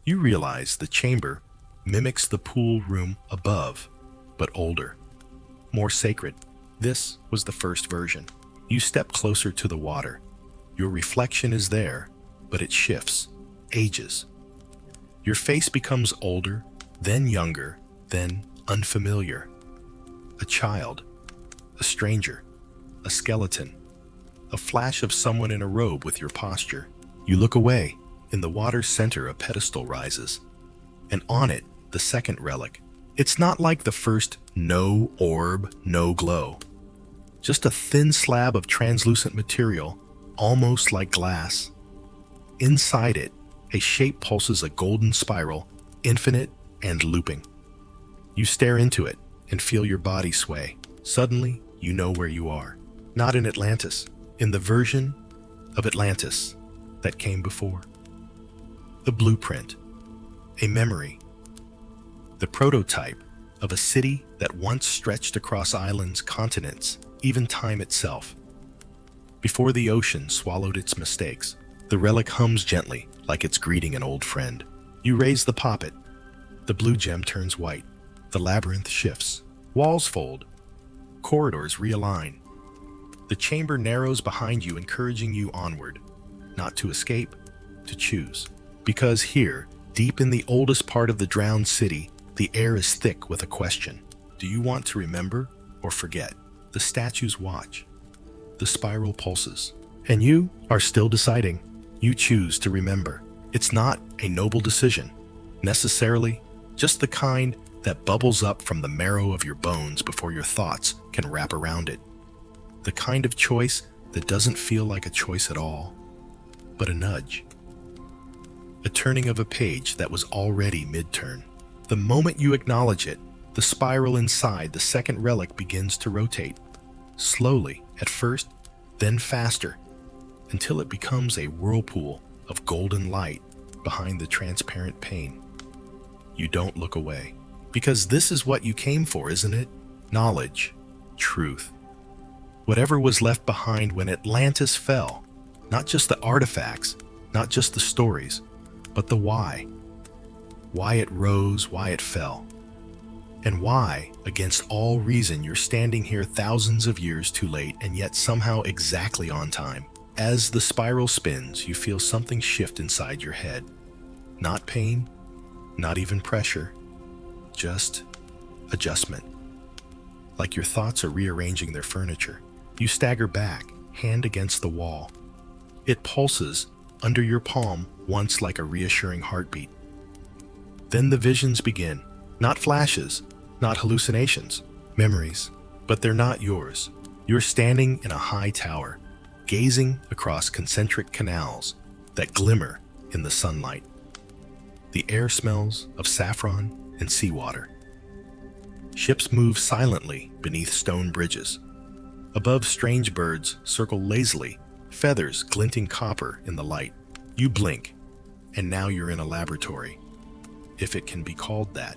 You realize the chamber mimics the pool room above, but older, more sacred. This was the first version. You step closer to the water. Your reflection is there, but it shifts, ages. Your face becomes older, then younger, then unfamiliar. A child, a stranger, a skeleton, a flash of someone in a robe with your posture. You look away. In the water's center, a pedestal rises, and on it, the second relic. It's not like the first, no orb, no glow. Just a thin slab of translucent material, almost like glass. Inside it, a shape pulses a golden spiral, infinite and looping. You stare into it and feel your body sway. Suddenly, you know where you are. Not in Atlantis, in the version of Atlantis that came before. The blueprint, a memory, the prototype of a city that once stretched across islands, continents, even time itself. Before the ocean swallowed its mistakes, the relic hums gently, like it's greeting an old friend. You raise the poppet. The blue gem turns white. The labyrinth shifts. Walls fold. Corridors realign. The chamber narrows behind you, encouraging you onward. Not to escape, to choose. Because here, Deep in the oldest part of the drowned city, the air is thick with a question. Do you want to remember or forget? The statues watch. The spiral pulses. And you are still deciding. You choose to remember. It's not a noble decision, necessarily, just the kind that bubbles up from the marrow of your bones before your thoughts can wrap around it. The kind of choice that doesn't feel like a choice at all, but a nudge. A turning of a page that was already mid-turn. The moment you acknowledge it, the spiral inside the second relic begins to rotate. Slowly at first, then faster, until it becomes a whirlpool of golden light behind the transparent pane. You don't look away, because this is what you came for, isn't it? Knowledge, truth. Whatever was left behind when Atlantis fell, not just the artifacts, not just the stories, but the why. Why it rose, why it fell. And why, against all reason, you're standing here thousands of years too late and yet somehow exactly on time. As the spiral spins, you feel something shift inside your head. Not pain, not even pressure, just adjustment. Like your thoughts are rearranging their furniture. You stagger back, hand against the wall. It pulses under your palm once like a reassuring heartbeat. Then the visions begin. Not flashes, not hallucinations, memories, but they're not yours. You're standing in a high tower, gazing across concentric canals that glimmer in the sunlight. The air smells of saffron and seawater. Ships move silently beneath stone bridges. Above, strange birds circle lazily, feathers glinting copper in the light. You blink, and now you're in a laboratory, if it can be called that.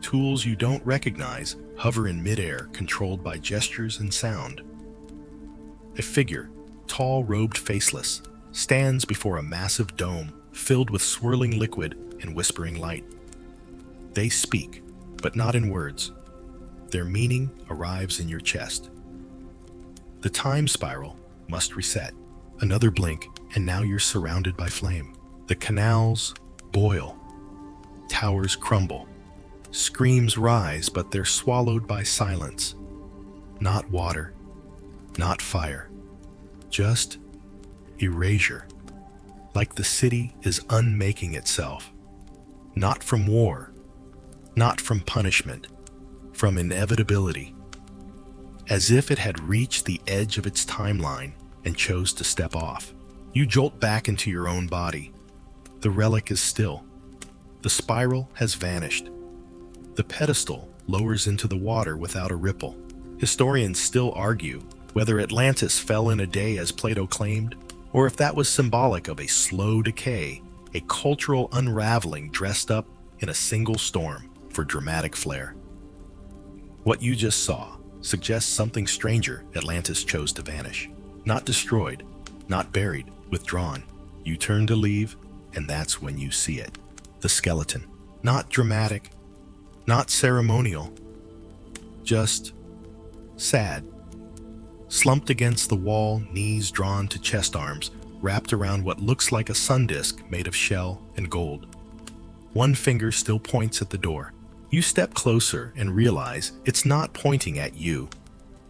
Tools you don't recognize hover in midair, controlled by gestures and sound. A figure, tall, robed, faceless, stands before a massive dome filled with swirling liquid and whispering light. They speak, but not in words. Their meaning arrives in your chest. The time spiral must reset. Another blink, and now you're surrounded by flame. The canals boil. Towers crumble. Screams rise, but they're swallowed by silence. Not water, not fire, just erasure. Like the city is unmaking itself. Not from war, not from punishment, from inevitability. As if it had reached the edge of its timeline and chose to step off. You jolt back into your own body. The relic is still. The spiral has vanished. The pedestal lowers into the water without a ripple. Historians still argue whether Atlantis fell in a day as Plato claimed, or if that was symbolic of a slow decay, a cultural unraveling dressed up in a single storm for dramatic flair. What you just saw suggests something stranger. Atlantis chose to vanish. Not destroyed, not buried, withdrawn. You turn to leave, and that's when you see it. The skeleton. Not dramatic, not ceremonial, just sad. Slumped against the wall, knees drawn to chest arms, wrapped around what looks like a sun disk made of shell and gold. One finger still points at the door. You step closer and realize it's not pointing at you.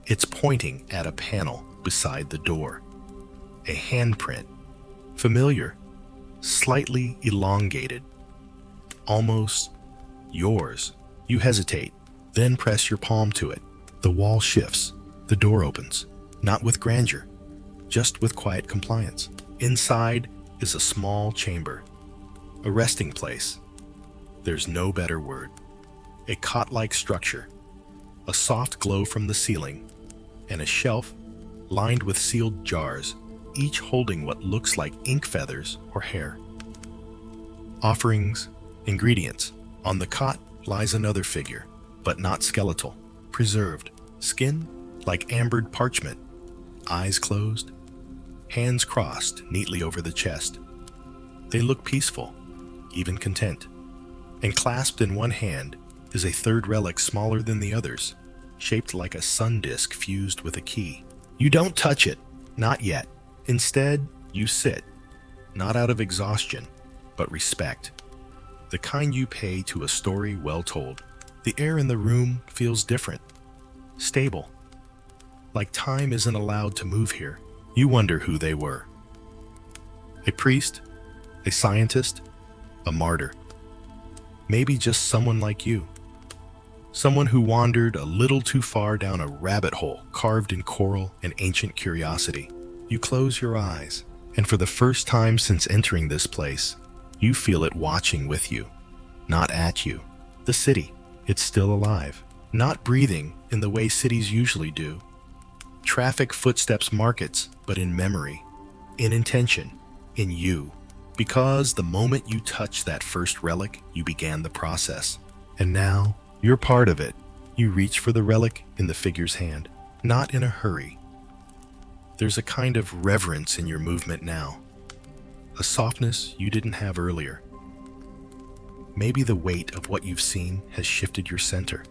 It's pointing at a panel beside the door. A handprint. Familiar, slightly elongated. Almost yours. You hesitate, then press your palm to it. The wall shifts. The door opens. Not with grandeur, just with quiet compliance. Inside is a small chamber. A resting place. There's no better word. A cot-like structure. A soft glow from the ceiling. And a shelf lined with sealed jars, each holding what looks like ink feathers or hair. Offerings, ingredients. On the cot lies another figure, but not skeletal. Preserved. Skin like ambered parchment. Eyes closed. Hands crossed neatly over the chest. They look peaceful, even content. And clasped in one hand is a third relic smaller than the others, shaped like a sun disk fused with a key. You don't touch it, not yet. Instead, you sit, not out of exhaustion, but respect. The kind you pay to a story well told. The air in the room feels different, stable. Like time isn't allowed to move here. You wonder who they were. A priest, a scientist, a martyr. Maybe just someone like you. Someone who wandered a little too far down a rabbit hole carved in coral and ancient curiosity. You close your eyes, and for the first time since entering this place, you feel it watching with you, not at you. The city, it's still alive, not breathing in the way cities usually do. Traffic, footsteps, markets, but in memory, in intention, in you. Because the moment you touched that first relic, you began the process. And now, you're part of it. You reach for the relic in the figure's hand, not in a hurry. There's a kind of reverence in your movement now, a softness you didn't have earlier. Maybe the weight of what you've seen has shifted your center.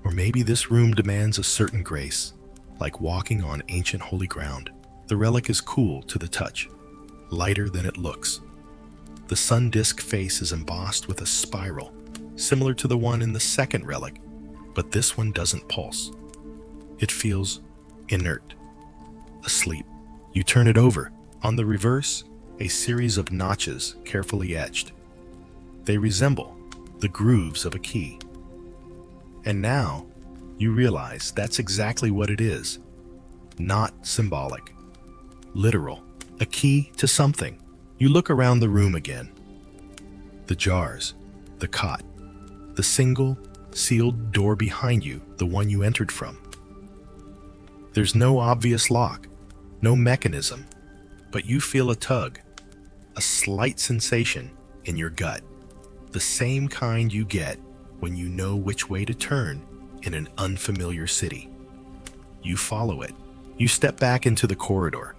Or maybe this room demands a certain grace, like walking on ancient holy ground. The relic is cool to the touch, lighter than it looks. The sun disk face is embossed with a spiral, similar to the one in the second relic, but this one doesn't pulse. It feels inert, asleep. You turn it over. On the reverse, a series of notches carefully etched. They resemble the grooves of a key. And now, you realize that's exactly what it is. Not symbolic. Literal. A key to something. You look around the room again. The jars, the cot, the single, sealed door behind you, the one you entered from. There's no obvious lock, no mechanism, but you feel a tug, a slight sensation in your gut. The same kind you get when you know which way to turn in an unfamiliar city. You follow it. You step back into the corridor.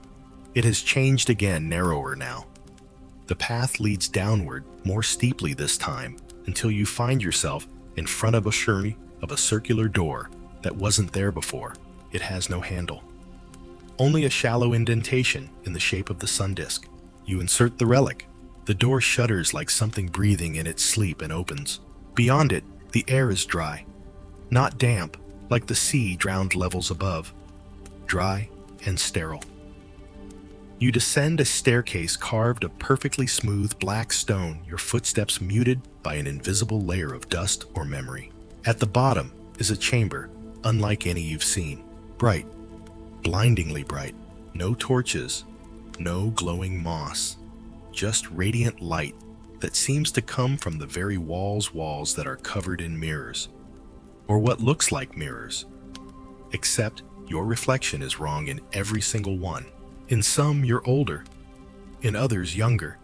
It has changed again, narrower now. The path leads downward, more steeply this time, until you find yourself in front of a circular door that wasn't there before. It has no handle. Only a shallow indentation in the shape of the sun disk. You insert the relic. The door shudders like something breathing in its sleep and opens. Beyond it, the air is dry. Not damp, like the sea drowned levels above. Dry and sterile. You descend a staircase carved of perfectly smooth black stone, your footsteps muted by an invisible layer of dust or memory. At the bottom is a chamber, unlike any you've seen. Bright, blindingly bright. No torches, no glowing moss. Just radiant light that seems to come from the very walls that are covered in mirrors. Or what looks like mirrors. Except your reflection is wrong in every single one. In some, you're older. In others, younger.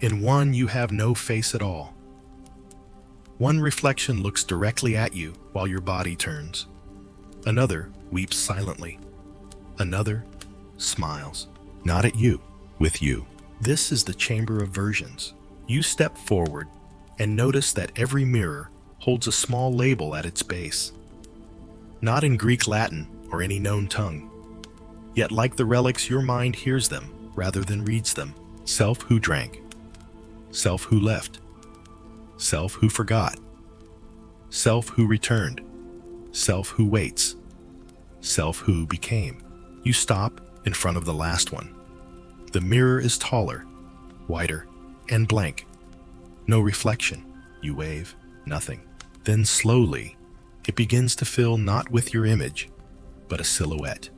In one, you have no face at all. One reflection looks directly at you while your body turns. Another weeps silently. Another smiles. Not at you, with you. This is the chamber of versions. You step forward and notice that every mirror holds a small label at its base. Not in Greek, Latin, or any known tongue. Yet like the relics, your mind hears them rather than reads them. Self who drank. Self who left. Self who forgot. Self who returned. Self who waits. Self who became. You stop in front of the last one. The mirror is taller, wider, and blank. No reflection. You wave. Nothing. Then slowly, it begins to fill not with your image, but a silhouette.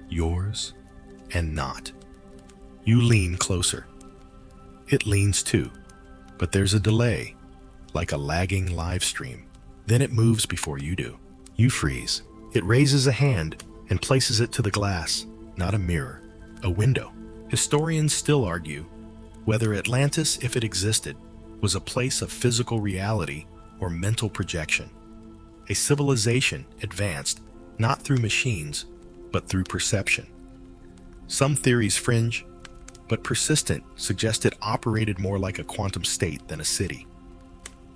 Yours and not. You lean closer. It leans too, but there's a delay, like a lagging live stream. Then it moves before you do. You freeze. It raises a hand and places it to the glass, not a mirror, a window. Historians still argue whether Atlantis, if it existed, was a place of physical reality or mental projection. A civilization advanced not through machines, but through perception. Some theories fringe, but persistent suggest it operated more like a quantum state than a city.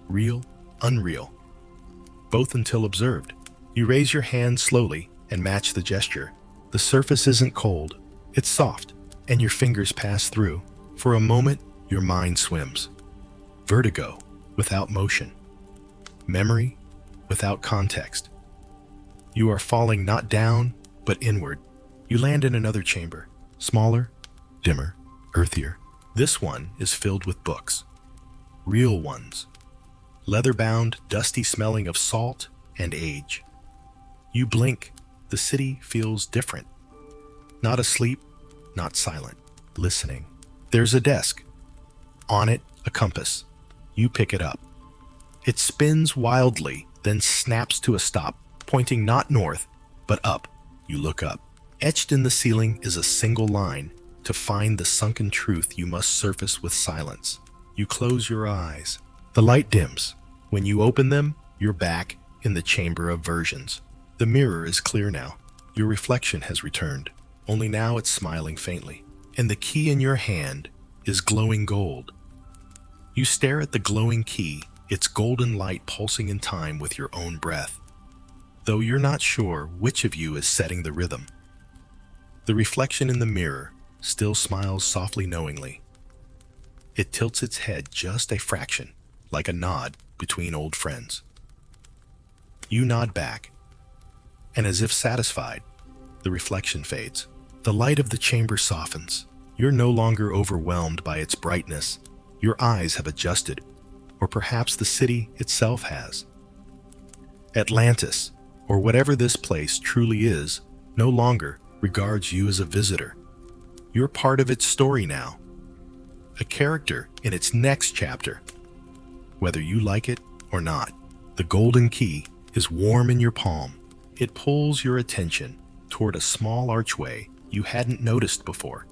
Real, unreal, both until observed. You raise your hand slowly and match the gesture. The surface isn't cold, it's soft, and your fingers pass through. For a moment, Your mind swims. Vertigo without motion. Memory without context. You are falling not down, but inward. You land in another chamber, smaller, dimmer, earthier. This one is filled with books. Real ones. Leather-bound, dusty smelling of salt and age. You blink, the city feels different. Not asleep, not silent, listening. There's a desk. On it, a compass. You pick it up. It spins wildly, then snaps to a stop, pointing not north, but up. You look up. Etched in the ceiling is a single line. To find the sunken truth, you must surface with silence. You close your eyes. The light dims. When you open them, you're back in the chamber of versions. The mirror is clear now. Your reflection has returned, only now it's smiling faintly. And the key in your hand is glowing gold. You stare at the glowing key, its golden light pulsing in time with your own breath, though you're not sure which of you is setting the rhythm. The reflection in the mirror still smiles softly knowingly. It tilts its head just a fraction, like a nod between old friends. You nod back, and as if satisfied, the reflection fades. The light of the chamber softens. You're no longer overwhelmed by its brightness. Your eyes have adjusted, or perhaps the city itself has. Atlantis, or whatever this place truly is, no longer regards you as a visitor. You're part of its story now, a character in its next chapter. Whether you like it or not, the golden key is warm in your palm. It pulls your attention toward a small archway you hadn't noticed before.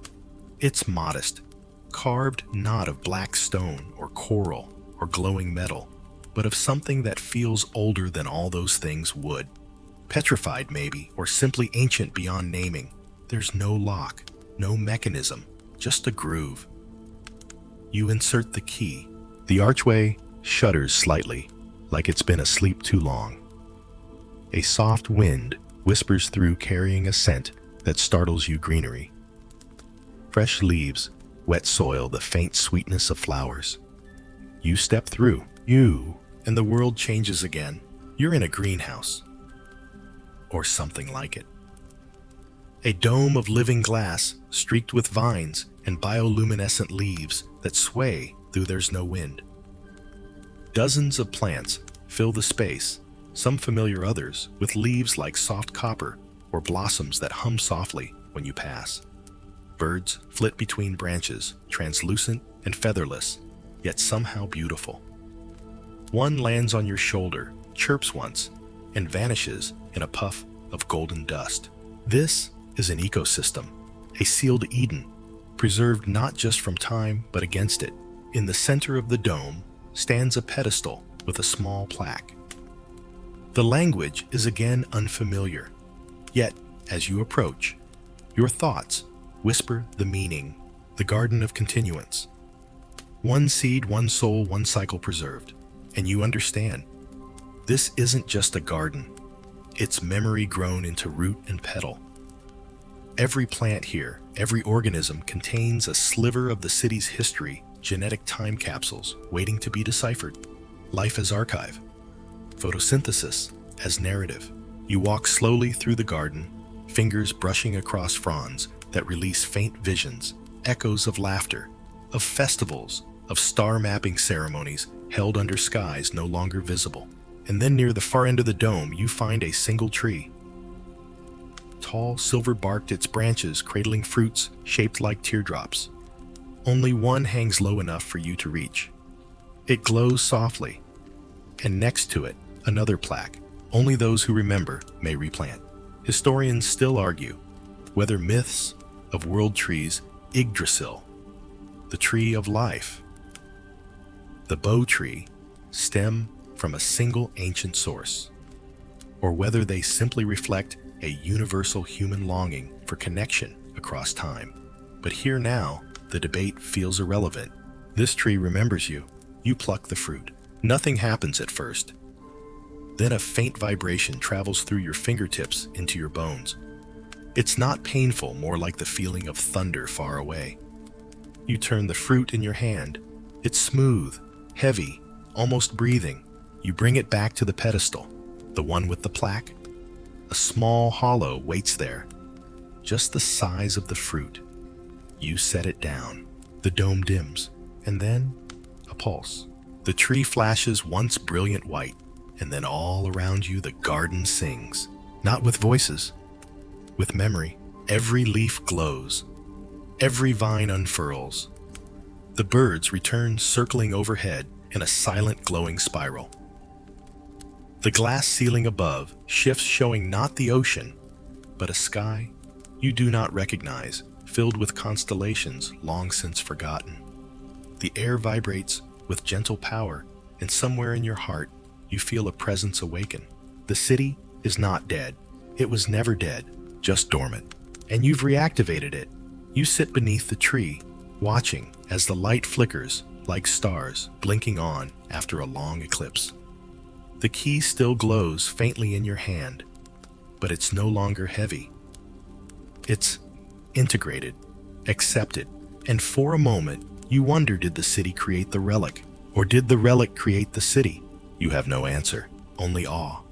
It's modest, carved not of black stone or coral or glowing metal, but of something that feels older than all those things would. Petrified maybe, or simply ancient beyond naming. There's no lock, no mechanism, just a groove. You insert the key. The archway shudders slightly, like it's been asleep too long. A soft wind whispers through, carrying a scent that startles you. Greenery. Fresh leaves, wet soil, the faint sweetness of flowers. You step through, and the world changes again. You're in a greenhouse, or something like it. A dome of living glass streaked with vines and bioluminescent leaves that sway through there's no wind. Dozens of plants fill the space, some familiar, others with leaves like soft copper or blossoms that hum softly when you pass. Birds flit between branches, translucent and featherless, yet somehow beautiful. One lands on your shoulder, chirps once, and vanishes in a puff of golden dust. This is an ecosystem, a sealed Eden, preserved not just from time, but against it. In the center of the dome stands a pedestal with a small plaque. The language is again unfamiliar, yet as you approach, your thoughts whisper the meaning, the garden of continuance. One seed, one soul, one cycle preserved, and you understand. This isn't just a garden, it's memory grown into root and petal. Every plant here, every organism contains a sliver of the city's history, genetic time capsules waiting to be deciphered. Life as archive, photosynthesis as narrative. You walk slowly through the garden, fingers brushing across fronds that release faint visions, echoes of laughter, of festivals, of star mapping ceremonies held under skies no longer visible. And then near the far end of the dome, you find a single tree. Tall, silver-barked, its branches cradling fruits shaped like teardrops. Only one hangs low enough for you to reach. It glows softly, and next to it, another plaque. Only those who remember may replant. Historians still argue whether myths of world trees, Yggdrasil, the tree of life, the bow tree, stem from a single ancient source, or whether they simply reflect a universal human longing for connection across time. But here now, the debate feels irrelevant. This tree remembers you. You pluck the fruit. Nothing happens at first. Then a faint vibration travels through your fingertips into your bones. It's not painful, more like the feeling of thunder far away. You turn the fruit in your hand. It's smooth, heavy, almost breathing. You bring it back to the pedestal, the one with the plaque. A small hollow waits there, just the size of the fruit. You set it down. The dome dims, and then a pulse. The tree flashes once brilliant white, and then all around you the garden sings. Not with voices, with memory. Every leaf glows. Every vine unfurls. The birds return circling overhead in a silent glowing spiral. The glass ceiling above shifts, showing not the ocean, but a sky you do not recognize, filled with constellations long since forgotten. The air vibrates with gentle power, and somewhere in your heart you feel a presence awaken. The city is not dead. It was never dead, just dormant. And you've reactivated it. You sit beneath the tree, watching as the light flickers like stars blinking on after a long eclipse. The key still glows faintly in your hand, but it's no longer heavy. It's integrated, accepted, and for a moment you wonder, did the city create the relic, or did the relic create the city? You have no answer, only awe.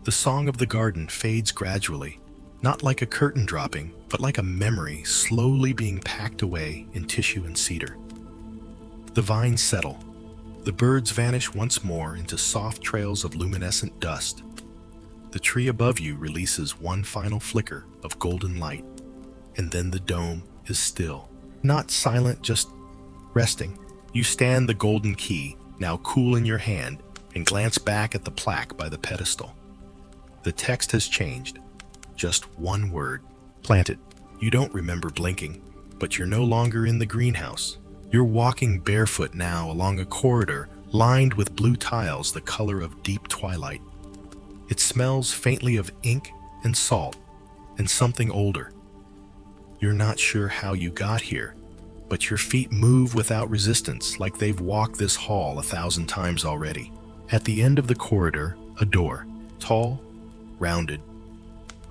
The song of the garden fades gradually, not like a curtain dropping, but like a memory slowly being packed away in tissue and cedar. The vines settle. The birds vanish once more into soft trails of luminescent dust. The tree above you releases one final flicker of golden light, and then the dome is still. Not silent, just resting. You stand the golden key, now cool in your hand, and glance back at the plaque by the pedestal. The text has changed. Just one word, planted. You don't remember blinking, but you're no longer in the greenhouse. You're walking barefoot now along a corridor lined with blue tiles the color of deep twilight. It smells faintly of ink and salt and something older. You're not sure how you got here, but your feet move without resistance, like they've walked this hall 1,000 times already. At the end of the corridor, a door, tall, rounded,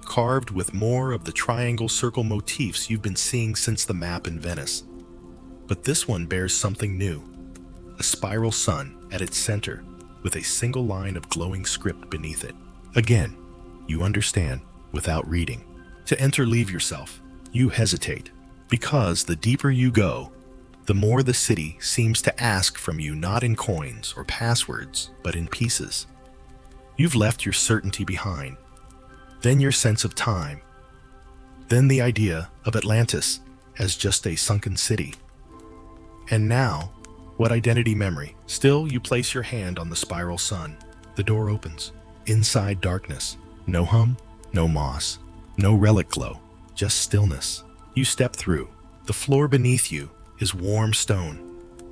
carved with more of the triangle circle motifs you've been seeing since the map in Venice. But this one bears something new. A spiral sun at its center, with a single line of glowing script beneath it. Again, you understand without reading. To enter, leave yourself. You hesitate, because the deeper you go, the more the city seems to ask from you, not in coins or passwords, but in pieces. You've left your certainty behind, then your sense of time, then the idea of Atlantis as just a sunken city. And now, what identity memory? Still, you place your hand on the spiral sun. The door opens. Inside, darkness. No hum, no moss, no relic glow, just stillness. You step through. The floor beneath you is warm stone.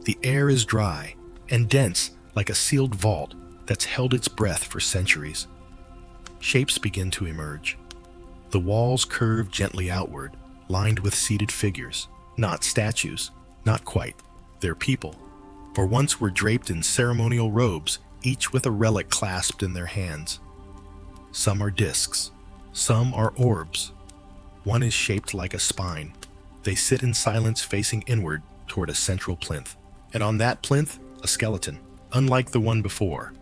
The air is dry and dense, like a sealed vault that's held its breath for centuries. Shapes begin to emerge. The walls curve gently outward, lined with seated figures. Not statues, not quite. They're people, for once were draped in ceremonial robes, each with a relic clasped in their hands. Some are discs, some are orbs. One is shaped like a spine. They sit in silence, facing inward toward a central plinth. And on that plinth, a skeleton, unlike the one before.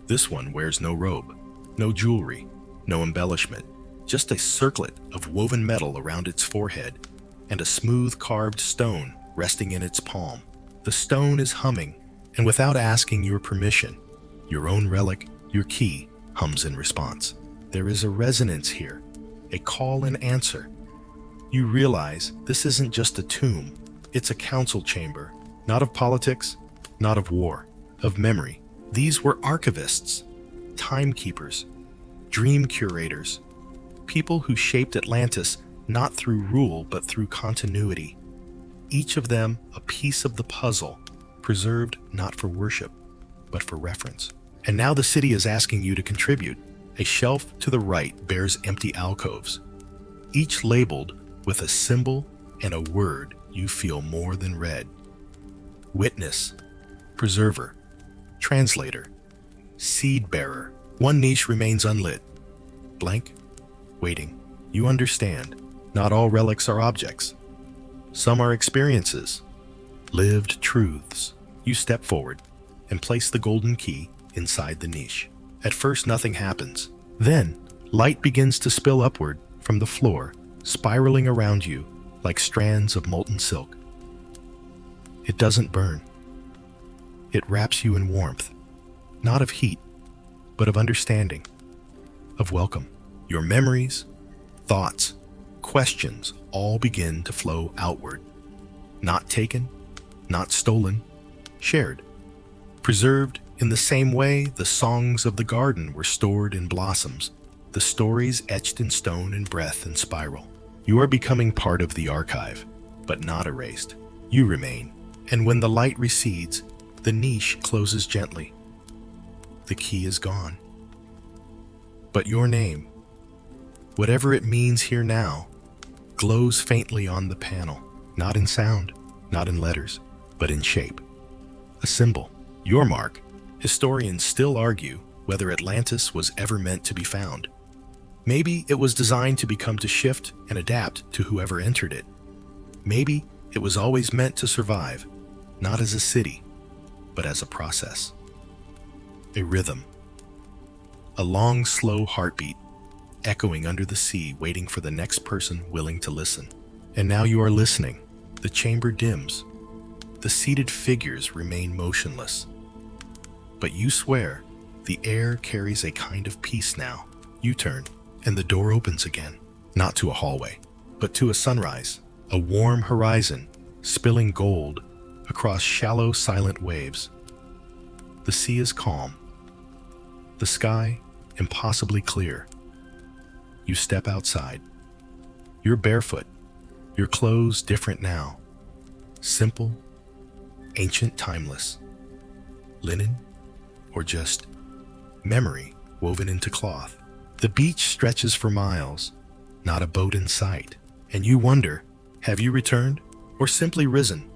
This one wears no robe, no jewelry, no embellishment, just a circlet of woven metal around its forehead and a smooth carved stone resting in its palm. The stone is humming, and without asking your permission, your own relic, your key, hums in response. There is a resonance here, a call and answer. You realize this isn't just a tomb, it's a council chamber, not of politics, not of war, of memory. These were archivists, timekeepers, dream curators, people who shaped Atlantis not through rule but through continuity. Each of them a piece of the puzzle, preserved not for worship, but for reference. And now the city is asking you to contribute. A shelf to the right bears empty alcoves, each labeled with a symbol and a word you feel more than read. Witness, preserver, translator, seed bearer. One niche remains unlit, blank, waiting. You understand, not all relics are objects. Some are experiences, lived truths. You step forward and place the golden key inside the niche. At first, nothing happens. Then, light begins to spill upward from the floor, spiraling around you like strands of molten silk. It doesn't burn. It wraps you in warmth, not of heat, but of understanding, of welcome. Your memories, thoughts, questions all begin to flow outward. Not taken, not stolen, shared. Preserved in the same way the songs of the garden were stored in blossoms, the stories etched in stone and breath and spiral. You are becoming part of the archive, but not erased. You remain, and when the light recedes, the niche closes gently. The key is gone. But your name, whatever it means here now, glows faintly on the panel, not in sound, not in letters, but in shape. A symbol, your mark. Historians still argue whether Atlantis was ever meant to be found. Maybe it was designed to shift and adapt to whoever entered it. Maybe it was always meant to survive, not as a city, but as a process. A rhythm. A long, slow heartbeat, echoing under the sea, waiting for the next person willing to listen. And now you are listening. The chamber dims. The seated figures remain motionless. But you swear, the air carries a kind of peace now. You turn, and the door opens again. Not to a hallway, but to a sunrise. A warm horizon, spilling gold across shallow, silent waves. The sea is calm. The sky impossibly clear. You step outside. You're barefoot. Your clothes different now. Simple, ancient, timeless. Linen, or just memory woven into cloth. The beach stretches for miles, not a boat in sight. And you wonder, have you returned or simply risen?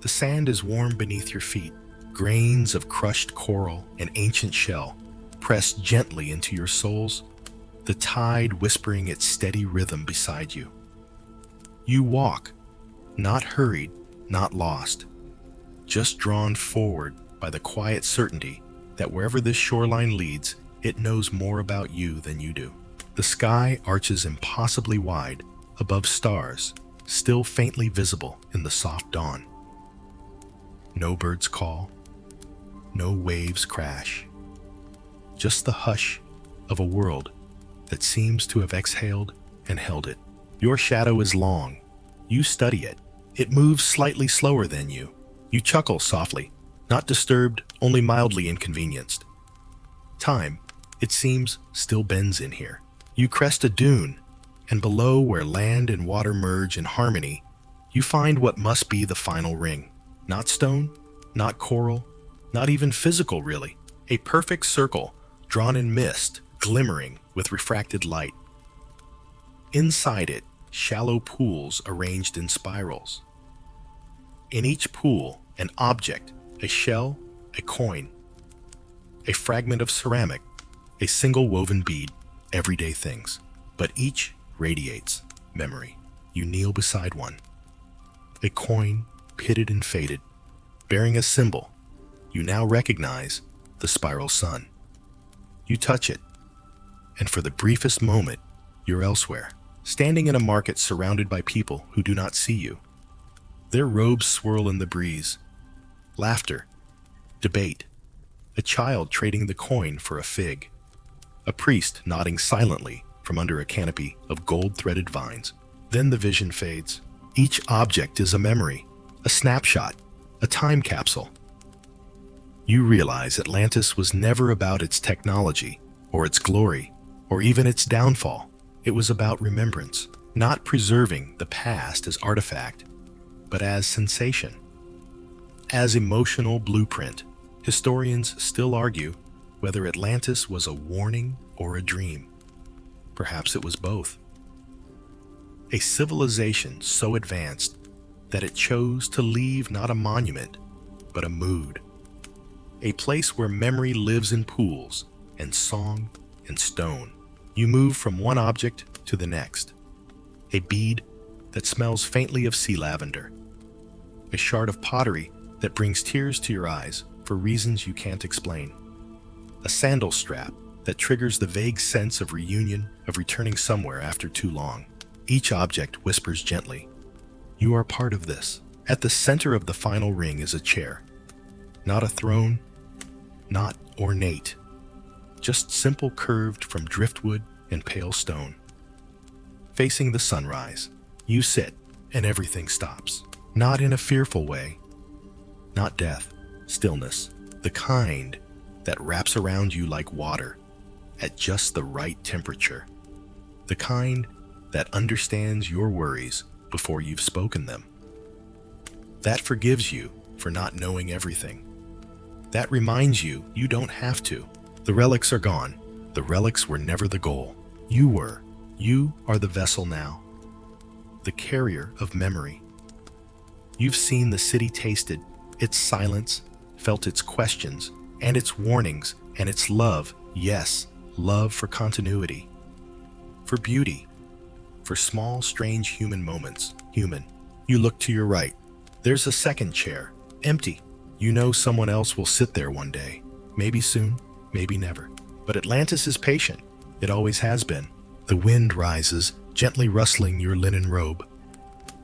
The sand is warm beneath your feet. Grains of crushed coral and ancient shell pressed gently into your soles, the tide whispering its steady rhythm beside you. You walk, not hurried, not lost, just drawn forward by the quiet certainty that wherever this shoreline leads, it knows more about you than you do. The sky arches impossibly wide above stars, still faintly visible in the soft dawn. No birds call, no waves crash, just the hush of a world that seems to have exhaled and held it. Your shadow is long. You study it. It moves slightly slower than you. You chuckle softly, not disturbed, only mildly inconvenienced. Time, it seems, still bends in here. You crest a dune, and below, where land and water merge in harmony, you find what must be the final ring. Not stone, not coral, not even physical really. A perfect circle, drawn in mist, glimmering with refracted light. Inside it, shallow pools arranged in spirals. In each pool, an object, a shell, a coin, a fragment of ceramic, a single woven bead, everyday things. But each radiates memory. You kneel beside one. A coin, pitted and faded, bearing a symbol. You now recognize the spiral sun. You touch it, and for the briefest moment, you're elsewhere, standing in a market surrounded by people who do not see you. Their robes swirl in the breeze. Laughter, debate, a child trading the coin for a fig, a priest nodding silently from under a canopy of gold-threaded vines. Then the vision fades. Each object is a memory, a snapshot, a time capsule. You realize Atlantis was never about its technology, or its glory, or even its downfall. It was about remembrance, not preserving the past as artifact, but as sensation. As emotional blueprint, historians still argue whether Atlantis was a warning or a dream. Perhaps it was both. A civilization so advanced that it chose to leave not a monument, but a mood. A place where memory lives in pools, and song, and stone. You move from one object to the next. A bead that smells faintly of sea lavender. a shard of pottery that brings tears to your eyes for reasons you can't explain, a sandal strap that triggers the vague sense of reunion, of returning somewhere after too long. Each object whispers gently, "You are part of this." At the center of the final ring is a chair. Not a throne, not ornate, just simple, curved from driftwood and pale stone. Facing the sunrise, you sit and everything stops. Not in a fearful way, not death, stillness, the kind that wraps around you like water at just the right temperature, the kind that understands your worries before you've spoken them, that forgives you for not knowing everything, that reminds you you don't have to. The relics are gone. The relics were never the goal. You were. You are the vessel now, the carrier of memory. You've seen the city, tasted its silence, felt its questions and its warnings and its love. Yes, love for continuity, for beauty, for small, strange human moments. Human. You look to your right. There's a second chair, empty. You know someone else will sit there one day. Maybe soon, maybe never. But Atlantis is patient. It always has been. The wind rises, gently rustling your linen robe.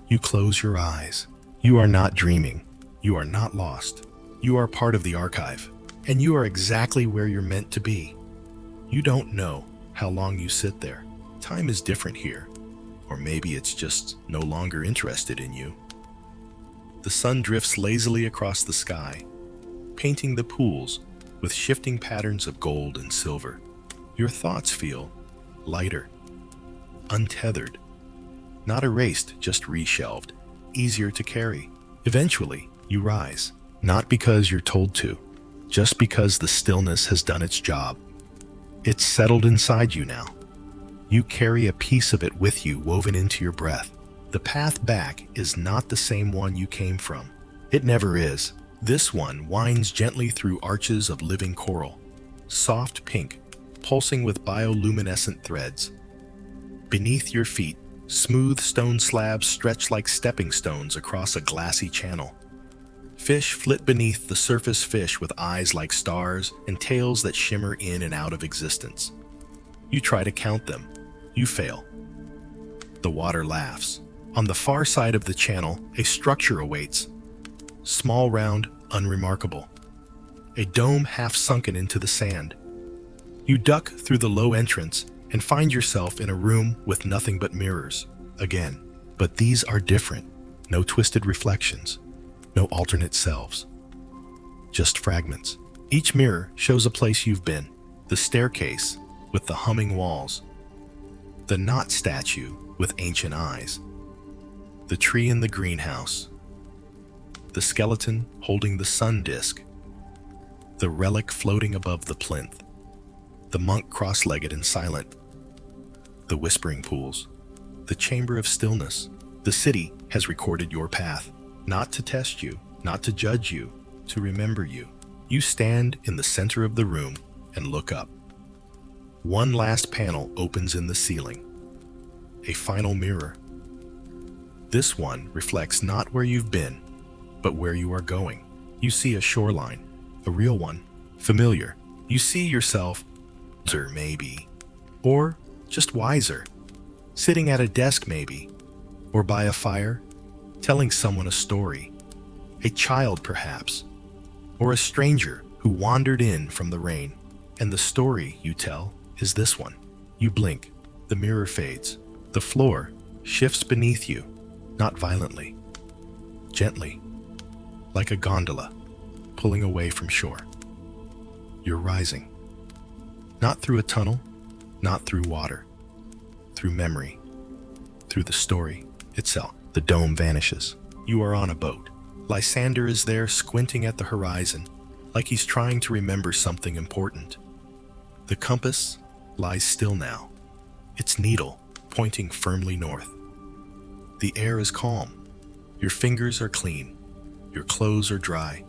You close your eyes. You are not dreaming. You are not lost. You are part of the archive. And you are exactly where you're meant to be. You don't know how long you sit there. Time is different here. Or maybe it's just no longer interested in you. The sun drifts lazily across the sky, painting the pools with shifting patterns of gold and silver. Your thoughts feel lighter, untethered, not erased, just reshelved, easier to carry. Eventually, you rise, not because you're told to, just because the stillness has done its job. It's settled inside you now. You carry a piece of it with you, woven into your breath. The path back is not the same one you came from. It never is. This one winds gently through arches of living coral, soft pink, pulsing with bioluminescent threads. Beneath your feet, smooth stone slabs stretch like stepping stones across a glassy channel. Fish flit beneath the surface, fish with eyes like stars and tails that shimmer in and out of existence. You try to count them. You fail. The water laughs. On the far side of the channel, a structure awaits. Small, round, unremarkable. A dome half sunken into the sand. You duck through the low entrance and find yourself in a room with nothing but mirrors. Again, but these are different. No twisted reflections. No alternate selves. Just fragments. Each mirror shows a place you've been. The staircase with the humming walls. The knot statue with ancient eyes. The tree in the greenhouse. The skeleton holding the sun disk. The relic floating above the plinth. The monk cross-legged and silent. The whispering pools. The chamber of stillness. The city has recorded your path. Not to test you, not to judge you, to remember you. You stand in the center of the room and look up. One last panel opens in the ceiling. A final mirror. This one reflects not where you've been, but where you are going. You see a shoreline, a real one, familiar. You see yourself, or maybe, or just wiser, sitting at a desk maybe, or by a fire, telling someone a story, a child perhaps, or a stranger who wandered in from the rain. And the story you tell is this one. You blink, the mirror fades, the floor shifts beneath you, not violently, gently, like a gondola pulling away from shore. You're rising, not through a tunnel, not through water, through memory, through the story itself. The dome vanishes. You are on a boat. Lysander is there, squinting at the horizon, like he's trying to remember something important. The compass lies still now, its needle pointing firmly north. The air is calm. Your fingers are clean. Your clothes are dry.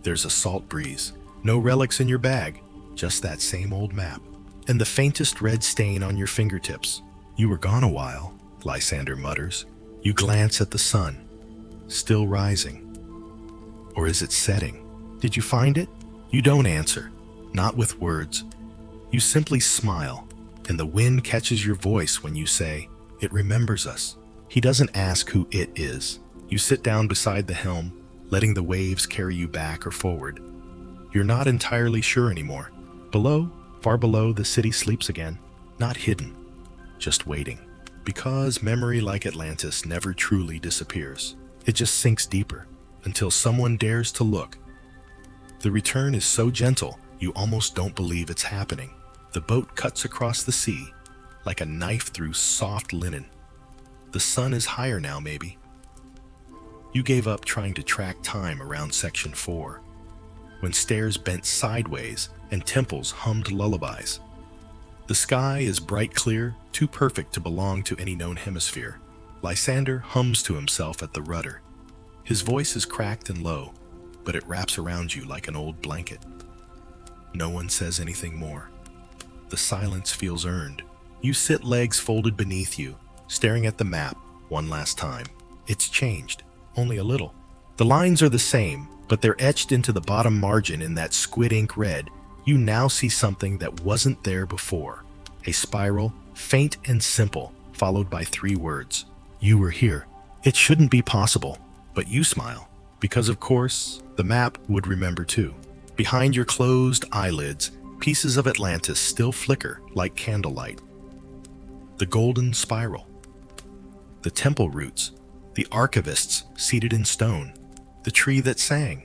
There's a salt breeze. No relics in your bag, just that same old map. And the faintest red stain on your fingertips. You were gone a while, Lysander mutters. You glance at the sun. still rising? Or is it setting? Did you find it? You don't answer, not with words. You simply smile, and the wind catches your voice when you say, "It remembers us." He doesn't ask who it is. You sit down beside the helm, letting the waves carry you back or forward. You're not entirely sure anymore. Below, far below, the city sleeps again, not hidden, just waiting. Because memory, like Atlantis, never truly disappears. It just sinks deeper, until someone dares to look. The return is so gentle, you almost don't believe it's happening. The boat cuts across the sea, like a knife through soft linen. The sun is higher now, maybe. You gave up trying to track time around Section 4, when stairs bent sideways and temples hummed lullabies. The sky is bright clear, too perfect to belong to any known hemisphere. Lysander hums to himself at the rudder. His voice is cracked and low, but it wraps around you like an old blanket. No one says anything more. The silence feels earned. You sit, legs folded beneath you, staring at the map one last time. It's changed, only a little. The lines are the same, but they're etched into the bottom margin in that squid ink red. You now see something that wasn't there before. A spiral, faint and simple, followed by 3 words. You were here. It shouldn't be possible, but you smile. Because of course, the map would remember too. Behind your closed eyelids, pieces of Atlantis still flicker like candlelight. The golden spiral, the temple roots, the archivists seated in stone, the tree that sang,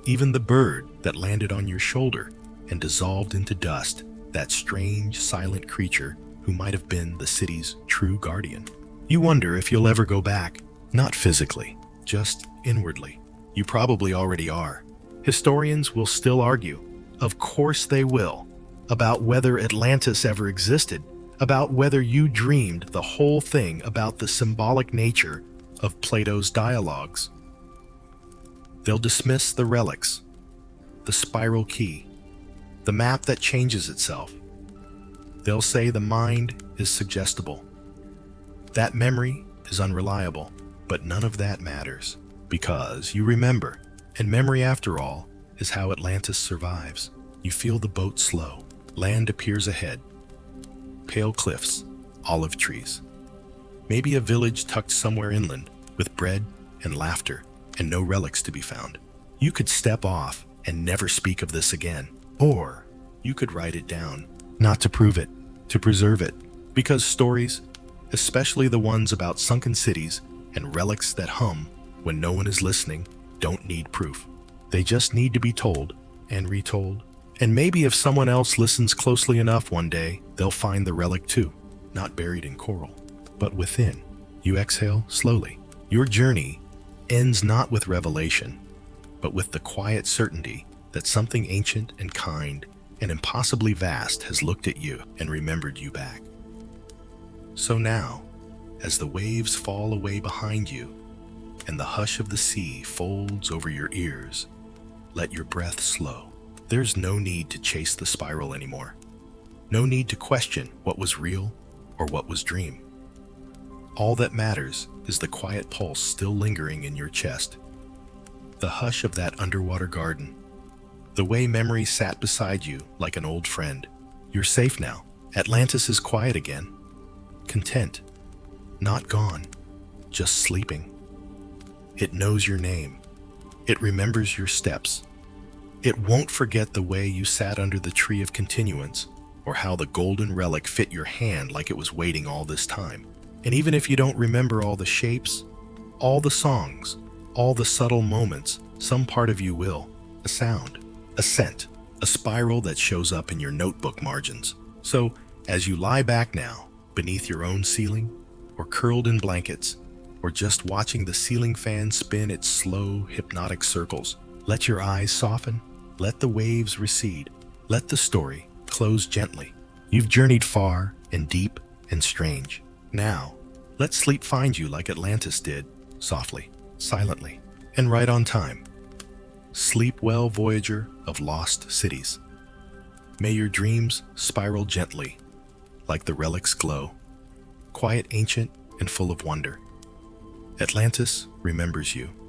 even the bird that landed on your shoulder and dissolved into dust, that strange, silent creature who might have been the city's true guardian. You wonder if you'll ever go back, not physically, just inwardly. You probably already are. Historians will still argue, of course they will, about whether Atlantis ever existed, about whether you dreamed the whole thing, about the symbolic nature of Plato's dialogues. They'll dismiss the relics, the spiral key, the map that changes itself. They'll say the mind is suggestible, that memory is unreliable, but none of that matters, because you remember, and memory, after all, is how Atlantis survives. You feel the boat slow. Land appears ahead. Pale cliffs, olive trees. Maybe a village tucked somewhere inland, with bread and laughter, and no relics to be found. You could step off and never speak of this again. Or you could write it down, not to prove it, to preserve it. Because stories, especially the ones about sunken cities and relics that hum when no one is listening, don't need proof. They just need to be told and retold. And maybe if someone else listens closely enough one day, they'll find the relic too, not buried in coral, but within. You exhale slowly. Your journey ends not with revelation, but with the quiet certainty that something ancient and kind and impossibly vast has looked at you and remembered you back. So now, as the waves fall away behind you and the hush of the sea folds over your ears, let your breath slow. There's no need to chase the spiral anymore. No need to question what was real or what was dream. All that matters is the quiet pulse still lingering in your chest, the hush of that underwater garden, the way memory sat beside you like an old friend. You're safe now. Atlantis is quiet again, content, not gone, just sleeping. It knows your name. It remembers your steps. It won't forget the way you sat under the tree of continuance, or how the golden relic fit your hand like it was waiting all this time. And even if you don't remember all the shapes, all the songs, all the subtle moments, some part of you will. A sound, a scent, a spiral that shows up in your notebook margins. So, as you lie back now, beneath your own ceiling, or curled in blankets, or just watching the ceiling fan spin its slow, hypnotic circles, let your eyes soften, let the waves recede, let the story close gently. You've journeyed far and deep and strange. Now, let sleep find you like Atlantis did, softly, silently, and right on time. Sleep well, voyager of lost cities. May your dreams spiral gently, like the relic's glow, quiet, ancient, and full of wonder. Atlantis remembers you.